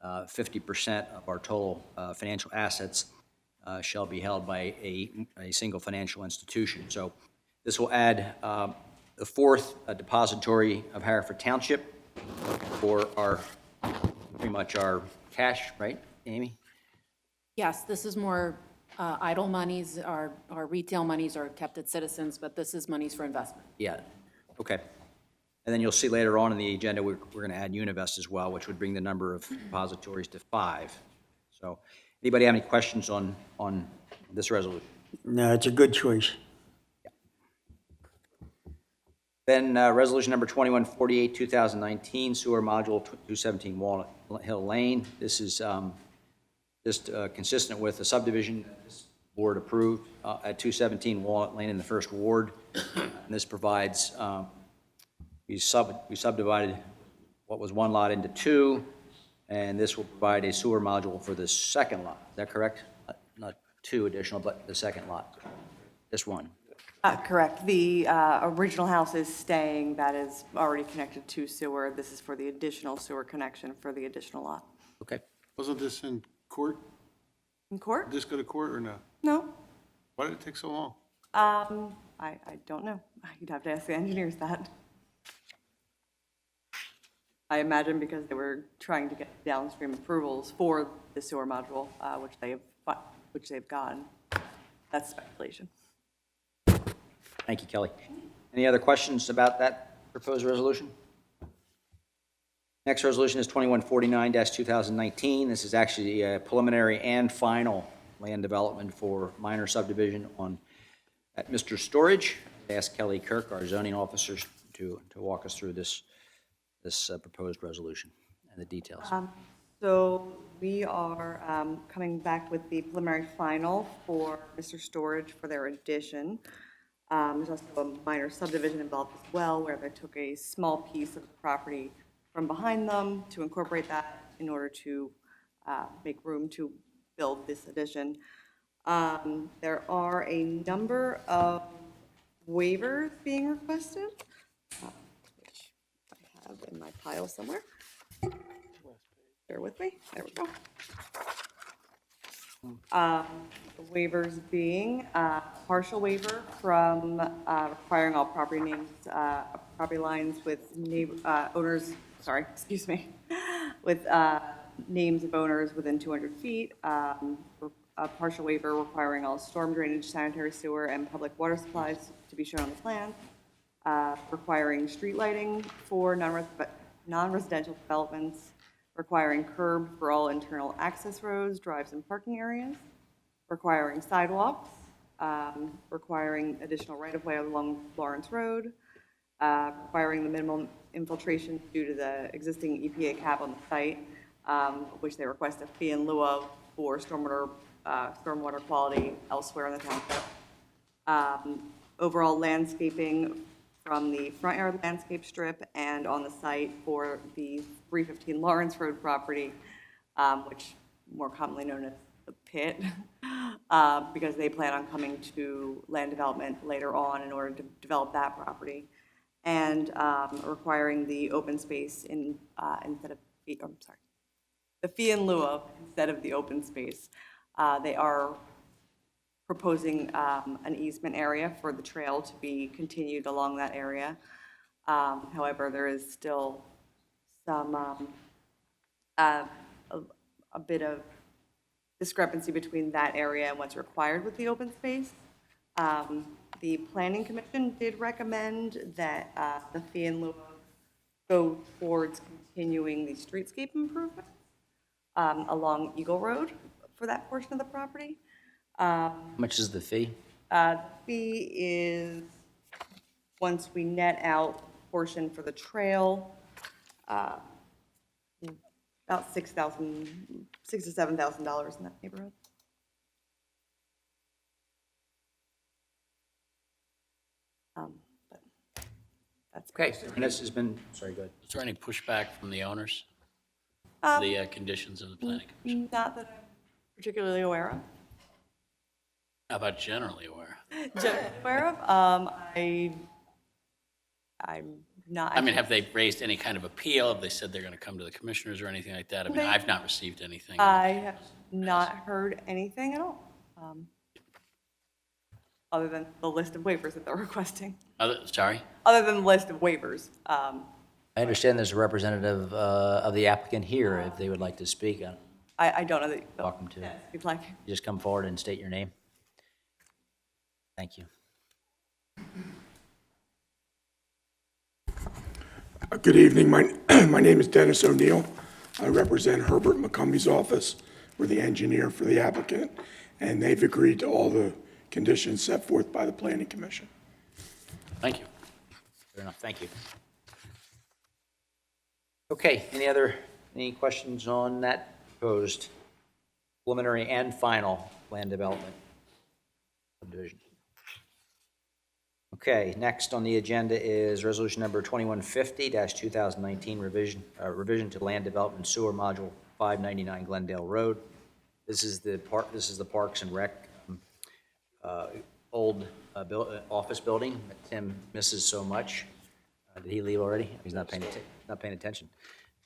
50% of our total financial assets shall be held by a single financial institution. So this will add the fourth depository of Haverford Township for pretty much our cash, right, Amy? Yes, this is more idle monies. Our retail monies are kept at Citizens, but this is monies for investment. Yeah, okay. And then you'll see later on in the agenda, we're going to add Univest as well, which would bring the number of depositories to 5. So anybody have any questions on this resolution? No, it's a good choice. Then Resolution Number 2148, 2019, Sewer Module 217 Walnut Hill Lane. This is just consistent with the subdivision that this board approved at 217 Walnut Lane in the First Ward. And this provides, we subdivided what was one lot into 2, and this will provide a sewer module for the second lot. Is that correct? Not 2 additional, but the second lot. This one. Correct. The original house is staying, that is already connected to sewer. This is for the additional sewer connection for the additional lot. Okay. Wasn't this in court? In court? Did this go to court or no? No. Why did it take so long? I don't know. You'd have to ask the engineers that. I imagine because they were trying to get downstream approvals for the sewer module, which they've gotten. That's speculation. Thank you, Kelly. Any other questions about that proposed resolution? Next resolution is 2149-2019. This is actually a preliminary and final land development for minor subdivision at Mr. Storage. I asked Kelly Kirk, our zoning officer, to walk us through this proposed resolution and the details. So we are coming back with the preliminary final for Mr. Storage for their addition. There's also a minor subdivision involved as well, where they took a small piece of the property from behind them to incorporate that in order to make room to build this addition. There are a number of waivers being requested, which I have in my pile somewhere. Bear with me. There we go. The waivers being partial waiver from requiring all property names, property lines with owners, with names of owners within 200 feet. A partial waiver requiring all storm drainage, sanitary sewer, and public water supplies to be shown on the plan. Requiring street lighting for non-residential developments. Requiring curb for all internal access roads, drives, and parking areas, requiring sidewalks, requiring additional right-of-way along Lawrence Road, requiring the minimum infiltration due to the existing EPA cap on the site, which they request a fee in lieu of for stormwater quality elsewhere in the township. Overall landscaping from the front yard landscape strip and on the site for the 315 Lawrence Road property, which more commonly known as the pit, because they plan on coming to land development later on in order to develop that property, and requiring the open space instead of the fee in lieu of instead of the open space. They are proposing an easement area for the trail to be continued along that area. However, there is still some, a bit of discrepancy between that area and what's required with the open space. The Planning Commission did recommend that the fee in lieu of go towards continuing the streetscape improvements along Eagle Road for that portion of the property. How much is the fee? The fee is, once we net out portion for the trail, about $6,000 to $7,000 in that neighborhood. But that's Okay, and this has been, sorry, go ahead. Is there any pushback from the owners, Um, the conditions of the planning commission? not that I'm particularly aware of. How about generally aware? Generally aware of. I'm not. I mean, have they raised any kind of appeal? Have they said they're going to come to the commissioners or anything like that? I mean, I've not received anything. I have not heard anything at all, other than the list of waivers that they're requesting. Sorry? Other than the list of waivers. I understand there's a representative of the applicant here, if they would like to speak. I don't know that. Welcome to. If you'd like. You just come forward and state your name. Thank you. Good evening. My name is Dennis O'Neill. I represent Herbert McCumbie's office. We're the engineer for the applicant, and they've agreed to all the conditions set forth by the Planning Commission. Thank you. Fair enough, thank you. Okay, any questions on that proposed preliminary and final land development subdivision? Okay, next on the agenda is resolution number 2150-2019 revision to land development sewer module 599 Glendale Road. This is the Parks and Rec old office building that Tim misses so much. Did he leave already? He's not paying attention.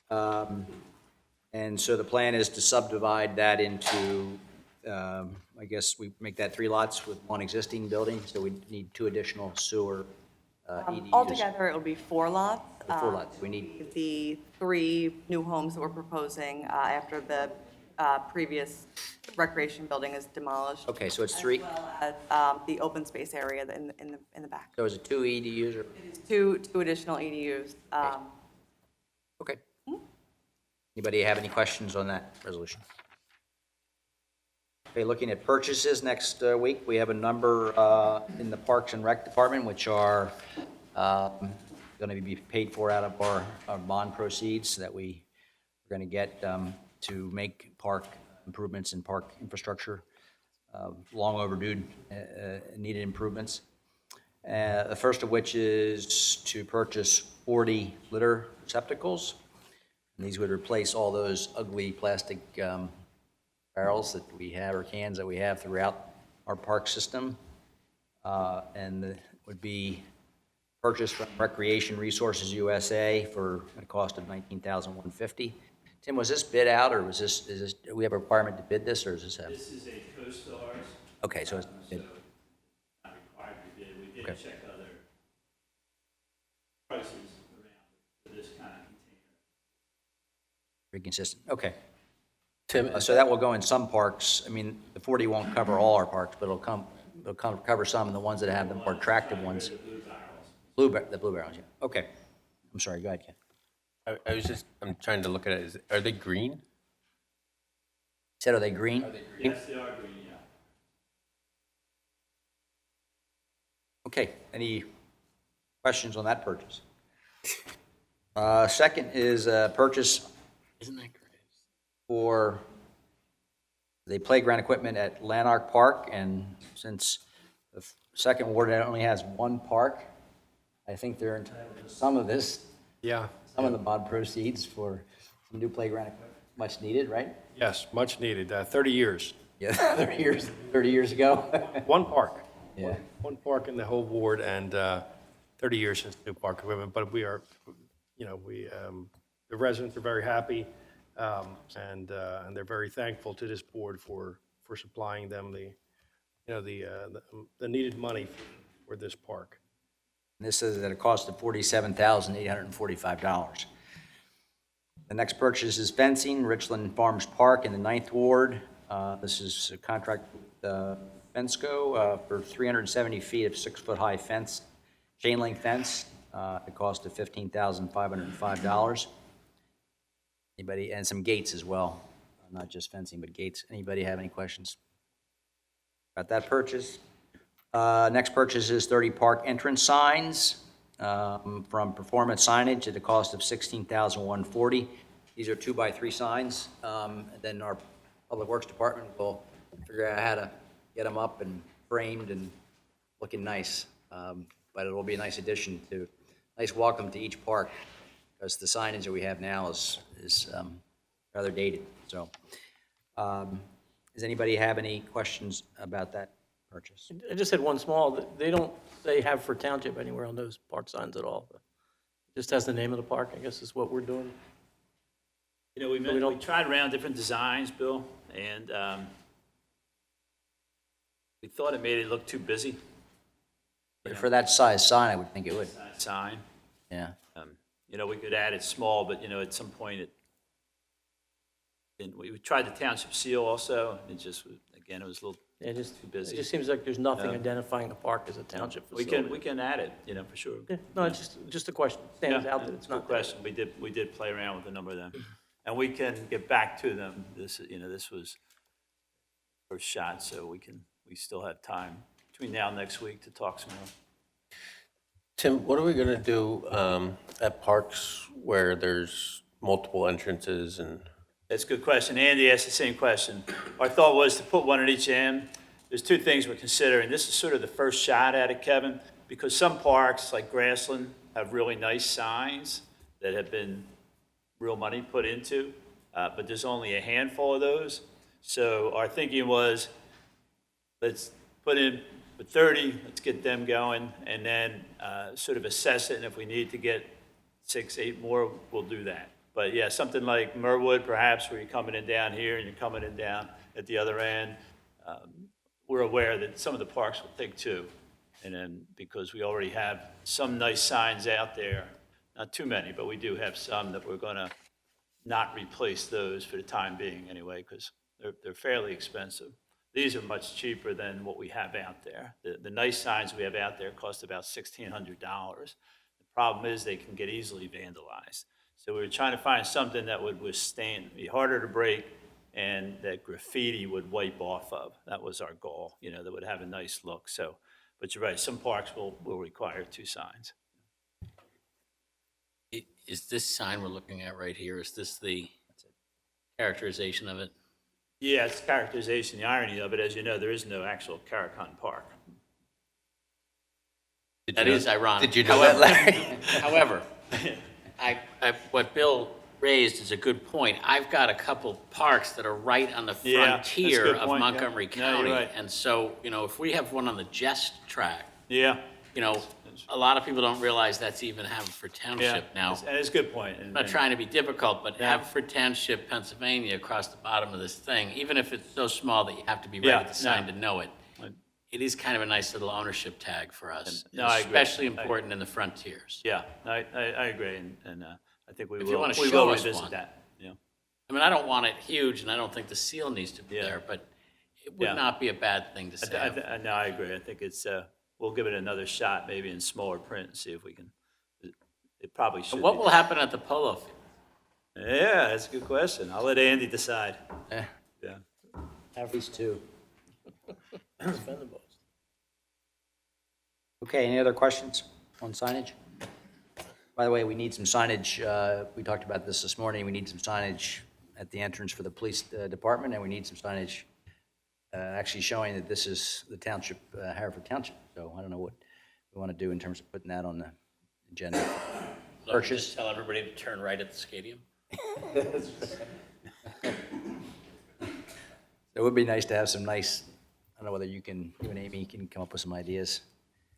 And so the plan is to subdivide that into, I guess we make that 3 lots with 1 existing building, so we need 2 additional sewer EDUs. Altogether, it will be 4 lots. 4 lots. We need, The 3 new homes that we're proposing after the previous recreation building is demolished. okay, so it's 3, As well as the open space area in the back. so is it 2 EDUs or? Two additional EDUs. Okay. Anybody have any questions on that resolution? Okay, looking at purchases next week, we have a number in the Parks and Rec Department, which are going to be paid for out of our bond proceeds that we are going to get to make park improvements and park infrastructure, long overdue needed improvements. The first of which is to purchase 40 litter receptacles. And these would replace all those ugly plastic barrels that we have, or cans that we have throughout our park system. And would be purchased from Recreation Resources USA for a cost of $19,150. Tim, was this bid out, or is this, do we have a requirement to bid this, or is this a? This is a co-stars. Okay, so it's. So not required to bid. We did Okay. check other prices around for this kind of container. Pretty consistent, okay. Tim, So that will go in some parks. I mean, the 40 won't cover all our parks, but it'll cover some, and the ones that have the more attractive ones. The blue barrels, yeah. Okay. I'm sorry, go ahead, Ken. I'm trying to look at it. Are they green? Said, are they green? Yes, they are green, yeah. Okay, any questions on that purchase? Second is purchase isn't that great? for the playground equipment at Lanark Park, and since the second ward only has 1 park, I think they're entitled to some of this, Yeah. some of the bond proceeds for some new playground equipment, much needed, right? Yes, much needed. 30 years. Yeah, 30 years ago. 1 park. Yeah. One park in the whole ward, and 30 years since new park equipment. But we are, the residents are very happy, and they're very thankful to this board for supplying them the needed money for this park. And this is at a cost of $47,845. The next purchase is fencing, Richland Farms Park in the 9th Ward. This is a contract with Fensco for 370 feet of 6-foot-high fence, chain link fence, at a cost of $15,505. Anybody, and some gates as well, not just fencing, but gates. Anybody have any questions about that purchase? Next purchase is 30 park entrance signs from Performance Signage at a cost of $16,140. These are 2x3 signs. Then our Public Works Department will figure out how to get them up and framed and looking nice. But it will be a nice addition to, nice welcome to each park, because the signage that we have now is rather dated. So, does anybody have any questions about that purchase? I just had one small, they don't say Haverford Township anywhere on those park signs at all. It just has the name of the park, I guess is what we're doing. You know, we tried around different designs, Bill, and we thought it made it look too busy. But for that size sign, I would think it would. Sign. Yeah. You know, we could add it small, but, you know, at some point and we tried the township seal also, and it just, again, it was a little It just, too busy. it just seems like there's nothing identifying the park as a township We facility. can add it, you know, for sure. Yeah, no, it's just a question. Stands Yeah, out that it's good not there. question. We did play around with a number of them. And we can get back to them. This, you know, this was first shot, so we still have time between now and next week to talk some more. Tim, what are we gonna do at parks where there's multiple entrances and? That's a good question. Andy asked the same question. Our thought was to put one at each end. There's two things we're considering. This is sort of the first shot at it, Kevin, because some parks, like Grassland, have really nice signs that have been real money put into, but there's only a handful of those. So our thinking was, let's put in for 30, let's get them going, and then sort of assess it, and if we need to get 6, 8 more, we'll do that. But yeah, something like Merwood, perhaps, where you're coming in down here and you're coming in down at the other end. We're aware that some of the parks will take 2. And then, because we already have some nice signs out there, not too many, but we do have some that we're gonna not replace those for the time being anyway, because they're fairly expensive. These are much cheaper than what we have out there. The nice signs we have out there cost about $1,600. The problem is they can get easily vandalized. So we were trying to find something that would withstand, be harder to break, and that graffiti would wipe off of. That was our goal, you know, that would have a nice look. So, but you're right, some parks will require 2 signs. Is this sign we're looking at right here, is this the characterization of it? Yeah, it's characterization. The irony of it, as you know, there is no actual Caracon Park. That is ironic. Did you know that, Larry? However, what Bill raised is a good point. I've got a couple parks that are right on the Yeah, that's a frontier good of point, yeah. Montgomery No, you're County. right. And so, you know, if we have one on the Jest track, Yeah. you know, a lot of people don't realize that's even Haverford Yeah, Township now. that is a good point. I'm not trying to be difficult, but Yeah. Haverford Township, Pennsylvania, across the bottom of this thing, even if it's so small that you have to be Yeah, right at the sign no. to know it, it is kind of a nice little ownership tag for us. No, I agree. Especially important in the frontiers. Yeah, I agree, and I think we If you will wanna we show will us revisit one. that. Yeah. I mean, I don't want it huge, and I don't think the seal needs to be Yeah. there, but it would Yeah. not be a bad thing to say. No, I agree. I think it's, we'll give it another shot, maybe in smaller print, and see if we can, it probably should But what be. will happen at the polo field? Yeah, that's a good question. I'll let Andy decide. Eh. Yeah. At least 2. Expendables. Okay, any other questions on signage? By the way, we need some signage, we talked about this morning, we need some signage at the entrance for the police department, and we need some signage actually showing that this is the township, Haverford Township. So I don't know what we want to do in terms of putting that on the agenda. Look, Purchase. just tell everybody to turn right at the stadium. It would be nice to have some nice, I don't know whether you and Amy can come up with some ideas.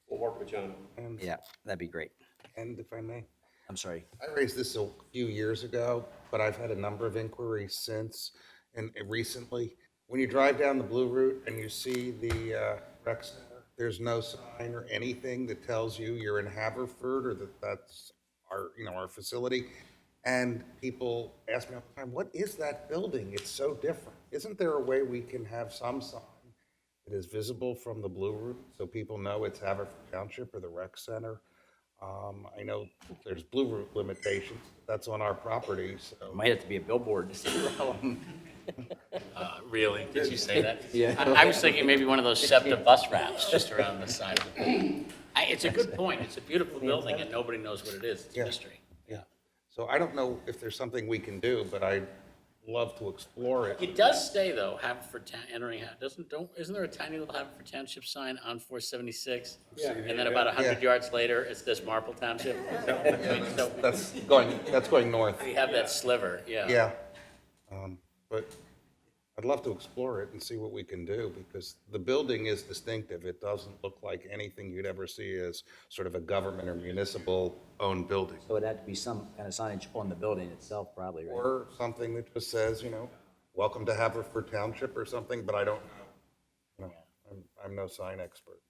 We'll work with John. Yeah, that'd be great. And if I may, I'm sorry. I raised this a few years ago, but I've had a number of inquiries since and recently. When you drive down the Blue Route and you see the rec center, there's no sign or anything that tells you you're in Haverford or that that's our facility. And people ask me all the time, what is that building? It's so different. Isn't there a way we can have some sign that is visible from the Blue Route so people know it's Haverford Township or the rec center? I know there's Blue Route limitations. That's on our property, so. Might have to be a billboard. Really? Did you say that? Yeah. I was thinking maybe one of those SEPTA bus wraps just around the side of it. It's a good point. It's a beautiful building, and nobody knows what it is. It's a Yeah. mystery. Yeah. So I don't know if there's something we can do, but I'd love to explore it. It does stay though, Haverford Town, isn't there a tiny little Haverford Township sign on 476? Yeah. And then about 100 yards later, it's this Marple Township? So That's going north. we have that sliver, yeah. Yeah. But I'd love to explore it and see what we can do, because the building is distinctive. It doesn't look like anything you'd ever see as sort of a government or municipal-owned building. So it'd have to be some kind of signage on the building itself, probably, right? Or something that just says, welcome to Haverford Township or something, but I don't know. I'm no sign expert.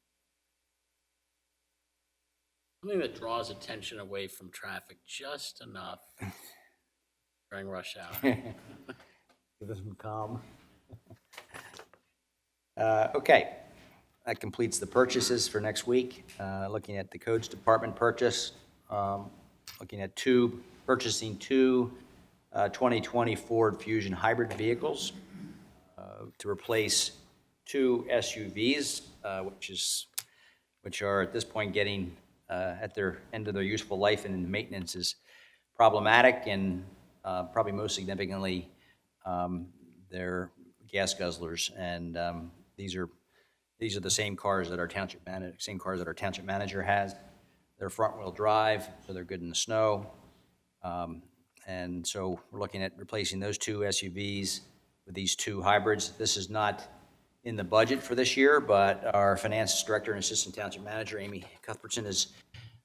Something that draws attention away from traffic just enough during rush hour. Give us some calm. Okay, that completes the purchases for next week. Looking at the codes department purchase, looking at purchasing two 2020 Ford Fusion hybrid vehicles to replace two SUVs, which are at this point getting at their end of their useful life, and maintenance is problematic, and probably most significantly, they're gas guzzlers, and these are the same cars that our township manager has. They're front-wheel drive, so they're good in the snow. And so we're looking at replacing those two SUVs with these two hybrids. This is not in the budget for this year, but our finance director and assistant township manager, Amy Cuthbertson, has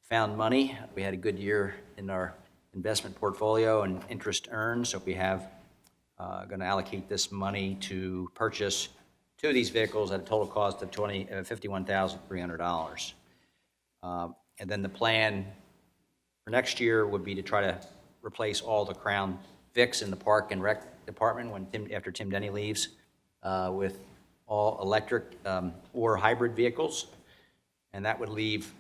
found money. We had a good year in our investment portfolio and interest earned, so we have going to allocate this money to purchase two of these vehicles at a total cost of $51,300. And then the plan for next year would be to try to replace all the Crown Vics in the Park and Rec Department after Tim Denny leaves with all electric or hybrid vehicles. And that would leave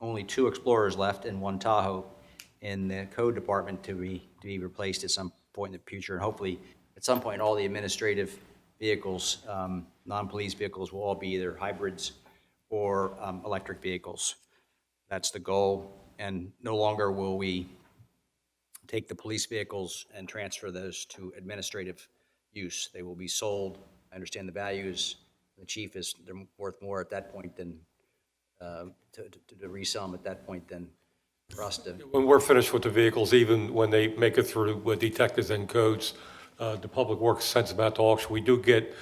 only two Explorers left and one Tahoe in the code department to be replaced at some point in the future. And hopefully, at some point, all the administrative vehicles, non-police vehicles, will all be either hybrids or electric vehicles. That's the goal. And no longer will we take the police vehicles and transfer those to administrative use. They will be sold. I understand the values. The chief is, they're worth more at that point than, to resell them at that point than for us to. When we're finished with the vehicles, even when they make it through with detectives and codes, the public works sends them out to auction. We do get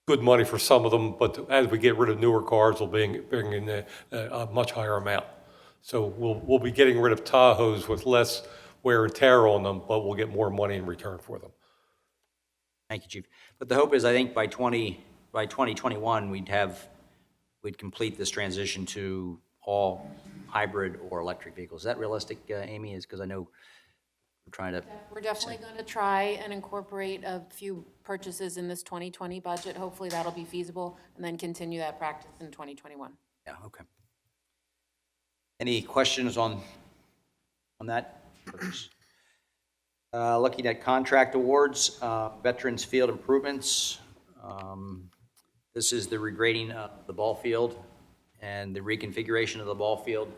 good money for some of them, but as we get rid of newer cars, we'll bring in a much higher amount. So we'll be getting rid of Tahoes with less wear and tear on them, but we'll get more money in return for them. Thank you, Chief. But the hope is, I think by 2021, we'd complete this transition to all hybrid or electric vehicles. Is that realistic, Amy? Is because I know we're trying to. We're definitely going to try and incorporate a few purchases in this 2020 budget. Hopefully that'll be feasible, and then continue that practice in 2021. Yeah, okay. Any questions on that? Looking at contract awards, Veterans Field Improvements. This is the regrading of the ball field and the reconfiguration of the ball field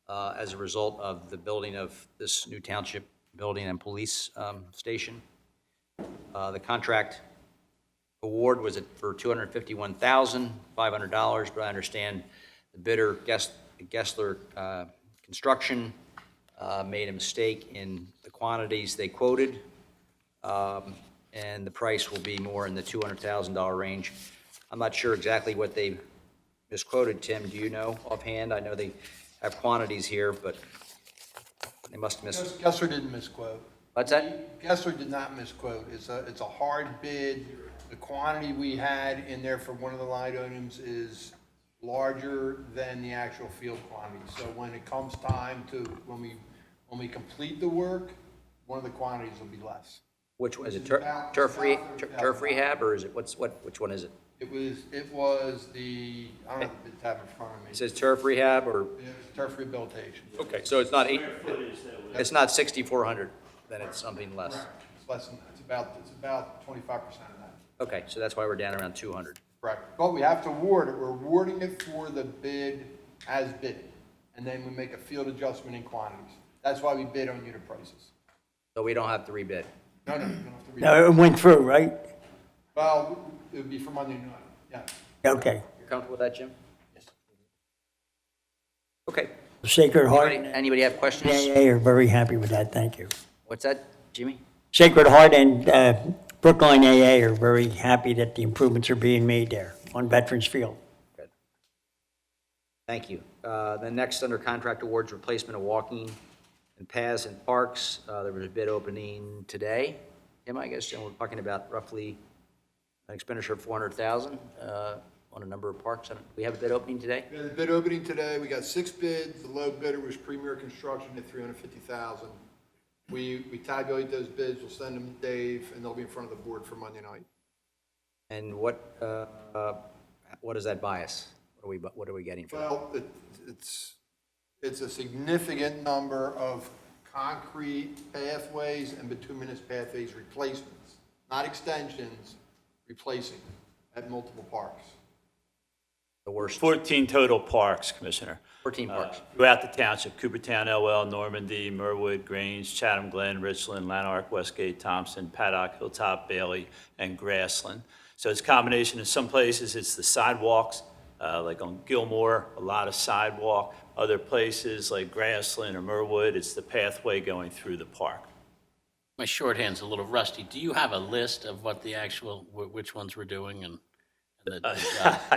as a result of the building of this new township building and police station. The contract award was for $251,500, but I understand the bidder, Gessler Construction, made a mistake in the quantities they quoted, and the price will be more in the $200,000 range. I'm not sure exactly what they misquoted. Tim, do you know offhand? I know they have quantities here, but they must have Gessler didn't misquote. What's that? Gessler did not misquote. It's a hard bid. The quantity we had in there for one of the line items is larger than the actual field quantity. So when it comes time to, when we complete the work, one of the quantities will be less. Which one is it? Turf rehab, or is it which one is it? It was the, I don't have the bid tab in front of me. It says turf rehab, or? It's turf rehabilitation. Okay, so it's not it's not 6,400, then it's something less. It's less than that. It's about 25% of that. Okay, so that's why we're down around 200. Correct. But we have to award it. We're awarding it for the bid as bid. And then we make a field adjustment in quantities. That's why we bid on unit prices. So we don't have to rebid. No, you don't have to rebid. No, it went through, right? Well, it would be for Monday night, yes. Okay. You're comfortable with that, Jim? Yes. Okay. Sacred Heart Anybody have questions? and AA are very happy with that, thank you. What's that, Jimmy? Sacred Heart and Brookline AA are very happy that the improvements are being made there on Veterans Field. Good. Thank you. Then next, under contract awards, replacement of walking and paths and parks. There was a bid opening today. Tim, I guess, and we're talking about roughly an expenditure of $400,000 on a number of parks. We have a bid opening today? We had the bid opening today, we got 6 bids, the low bidder was Premier Construction at $350,000. We tabulate those bids, we'll send them to Dave, and they'll be in front of the board for Monday night. And what does that buy us? What are we getting for that? Well, it's a significant number of concrete pathways and bituminous pathways replacements, not extensions, replacing at multiple parks. The worst. 14 total parks, Commissioner. 14 parks. Throughout the township, Coopertown, LL, Normandy, Merwood, Grange, Chatham Glen, Richland, Lanark, Westgate, Thompson, Paddock, Hilltop, Bailey, and Grassland. So it's a combination. In some places, it's the sidewalks, like on Gilmore, a lot of sidewalk. Other places, like Grassland or Merwood, it's the pathway going through the park. My shorthand's a little rusty. Do you have a list of what the actual, which ones we're doing and the?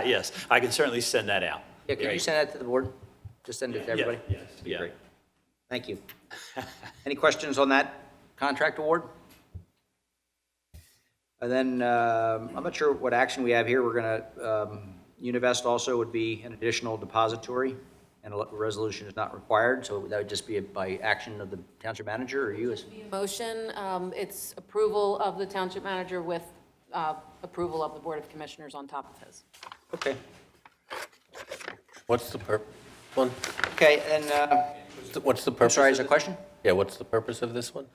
Yes, I can certainly send that out. Yeah, can you send that to the board? Just send it to everybody? Yes, That'd be yeah. great. Thank you. Any questions on that contract award? And then, I'm not sure what action we have here. We're gonna, Univest also would be an additional depository, and a resolution is not required, so that would just be by action of the township manager or you as? Motion, it's approval of the township manager with approval of the Board of Commissioners on top of his. Okay. What's the one? Okay, and, What's the I'm purpose? sorry, of is there a this? question? Yeah, what's the purpose of this one?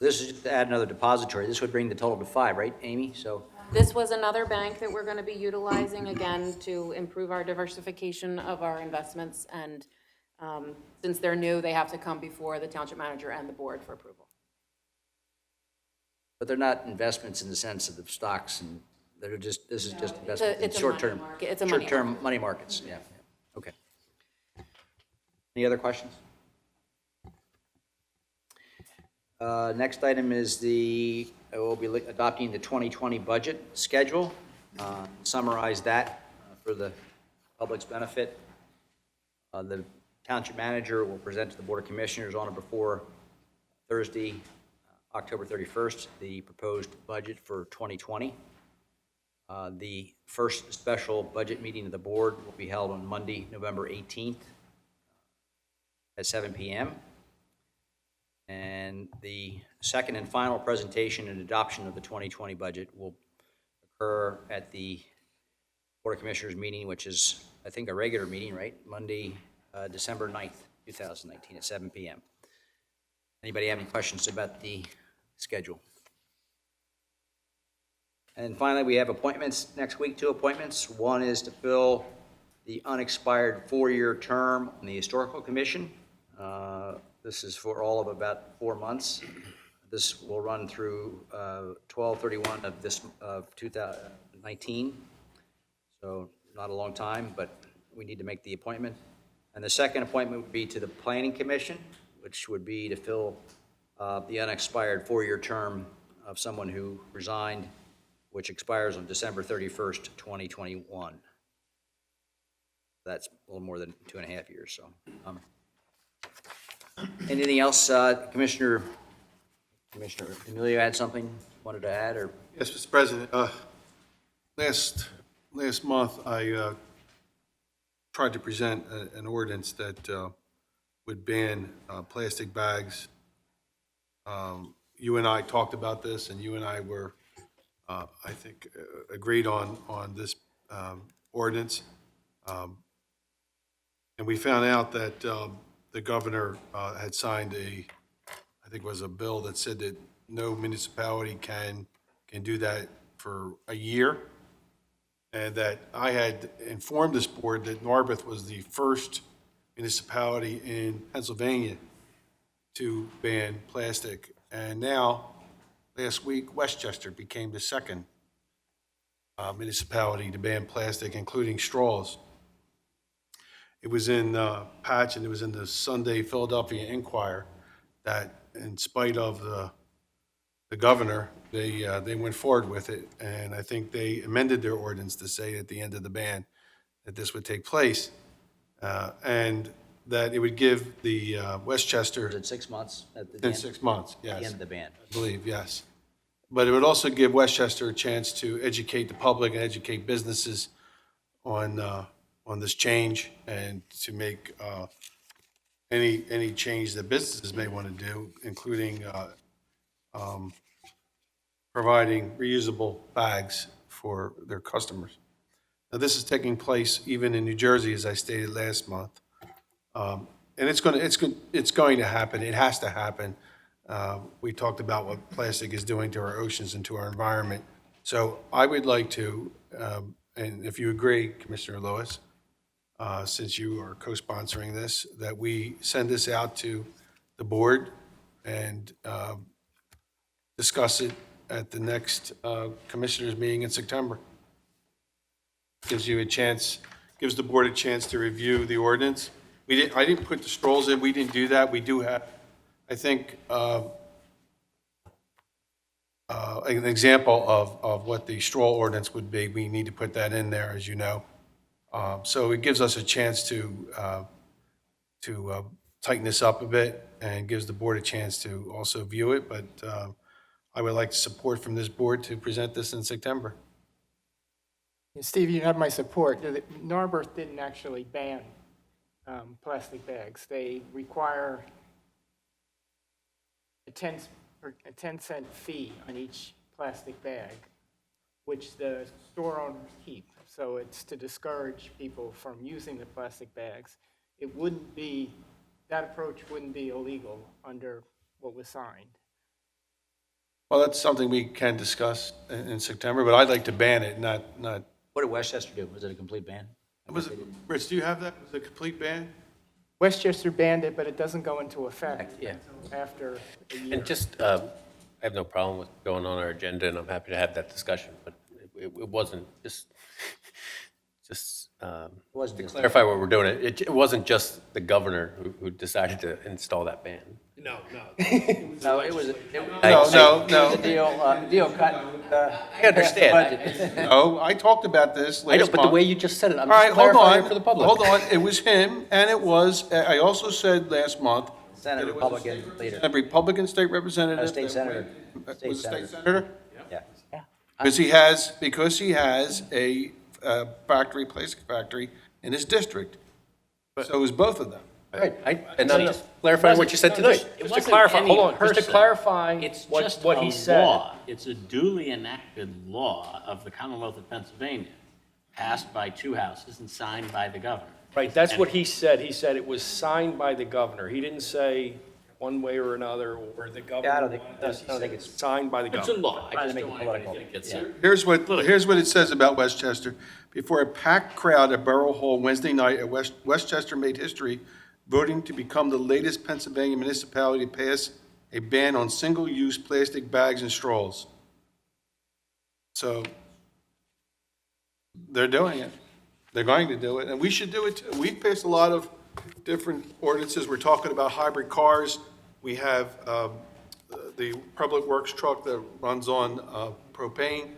This is just to add another depository. This would bring the total to 5, right, Amy? So, This was another bank that we're going to be utilizing again to improve our diversification of our investments. And since they're new, they have to come before the township manager and the board for approval. but they're not investments in the sense of the stocks, and they're just, this is just investment in it's a money short-term. market. It's a money Short-term money markets, yeah, okay. Any other questions? Next item is we'll be adopting the 2020 budget schedule. Summarize that for the public's benefit. The township manager will present to the Board of Commissioners on or before Thursday, October 31st, the proposed budget for 2020. The first special budget meeting of the board will be held on Monday, November 18th at 7 p.m. And the second and final presentation and adoption of the 2020 budget will occur at the Board of Commissioners meeting, which is, I think, a regular meeting, right? Monday, December 9th, 2019 at 7 p.m. Anybody have any questions about the schedule? And finally, we have appointments next week, 2 appointments. One is to fill the unexpired 4-year term on the Historical Commission. This is for all of about 4 months. This will run through 12/31 of 2019. So not a long time, but we need to make the appointment. And the second appointment would be to the Planning Commission, which would be to fill the unexpired 4-year term of someone who resigned, which expires on December 31st, 2021. That's a little more than 2.5 years, so. Anything else, Commissioner Emilio had something wanted to add, or? Yes, Mr. President, last month, I tried to present an ordinance that would ban plastic bags. You and I talked about this, and you and I were, I think, agreed on this ordinance. And we found out that the governor had signed I think it was a bill that said that no municipality can do that for a year. And that I had informed this board that Narberth was the first municipality in Pennsylvania to ban plastic. And now, last week, Westchester became the second municipality to ban plastic, including straws. It was in Patch, and it was in the Sunday Philadelphia Inquirer, that in spite of the governor, they went forward with it, and I think they amended their ordinance to say at the end of the ban that this would take place, and that it would give the Westchester. Was it 6 months? In 6 months, yes. The end of the ban. I believe, yes. But it would also give Westchester a chance to educate the public and educate businesses on this change, and to make any change that businesses may want to do, including providing reusable bags for their customers. Now, this is taking place even in New Jersey, as I stated last month. And it's going to happen. It has to happen. We talked about what plastic is doing to our oceans and to our environment. So I would like to, and if you agree, Commissioner Lewis, since you are co-sponsoring this, that we send this out to the board and discuss it at the next commissioners meeting in September. Gives you a chance, gives the board a chance to review the ordinance. I didn't put the straws in, we didn't do that. We do have, I think, an example of what the straw ordinance would be. We need to put that in there, as you know. So it gives us a chance to tighten this up a bit, and gives the board a chance to also view it. But I would like support from this board to present this in September. Steve, you have my support. Narberth didn't actually ban plastic bags. They require a 10-cent fee on each plastic bag, which the store owners keep. So it's to discourage people from using the plastic bags. It wouldn't be, that approach wouldn't be illegal under what was signed. Well, that's something we can discuss in September, but I'd like to ban it, not. What did Westchester do? Was it a complete ban? Rich, do you have that? Was it a complete ban? Westchester banned it, but it doesn't go into effect Yeah. until after a year. And just, I have no problem with going on our agenda, and I'm happy to have that discussion, but it wasn't just to clarify what we're doing, it wasn't just the governor who decided to install that ban. No. No, it was a deal cut. I understand. No, I talked about this last I know, month. but the way you just said it, I'm All just right, hold clarifying on. for the public. Hold on, it was him, and it was, I also said last month. Senate Republican leader. A Republican state representative. State senator. Was it state senator? Yeah. Because he has a plastic factory in his district. So it was both of them. Right, and I'm just clarifying what you said tonight. Just to clarify, hold on, just to clarify It's what just he a said. law. It's a duly enacted law of the Commonwealth of Pennsylvania, passed by 2 houses and signed by the governor. Right, that's what he said. He said it was signed by the governor. He didn't say one way or another, or the governor. Yeah, I don't think it's signed by the governor. It's a law. I Trying to just make don't it want political. anybody to get sued. Here's what it says about Westchester. Before a packed crowd at Borough Hall Wednesday night, Westchester made history, voting to become the latest Pennsylvania municipality to pass a ban on single-use plastic bags and straws. So they're doing it. They're going to do it, and we should do it too. We've passed a lot of different ordinances. We're talking about hybrid cars. We have the Public Works truck that runs on propane,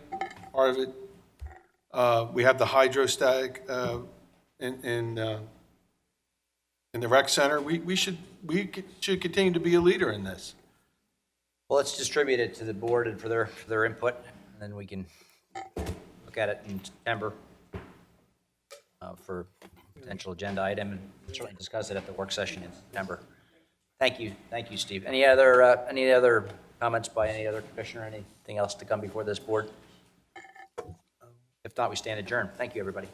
part of it. We have the hydrostatic in the rec center. We should continue to be a leader in this. Well, let's distribute it to the board and for their input, and then we can look at it in September for potential agenda item, and certainly discuss it at the work session in September. Thank you, Steve. Any other comments by any other commissioner? Anything else to come before this board? If not, we stand adjourned. Thank you, everybody.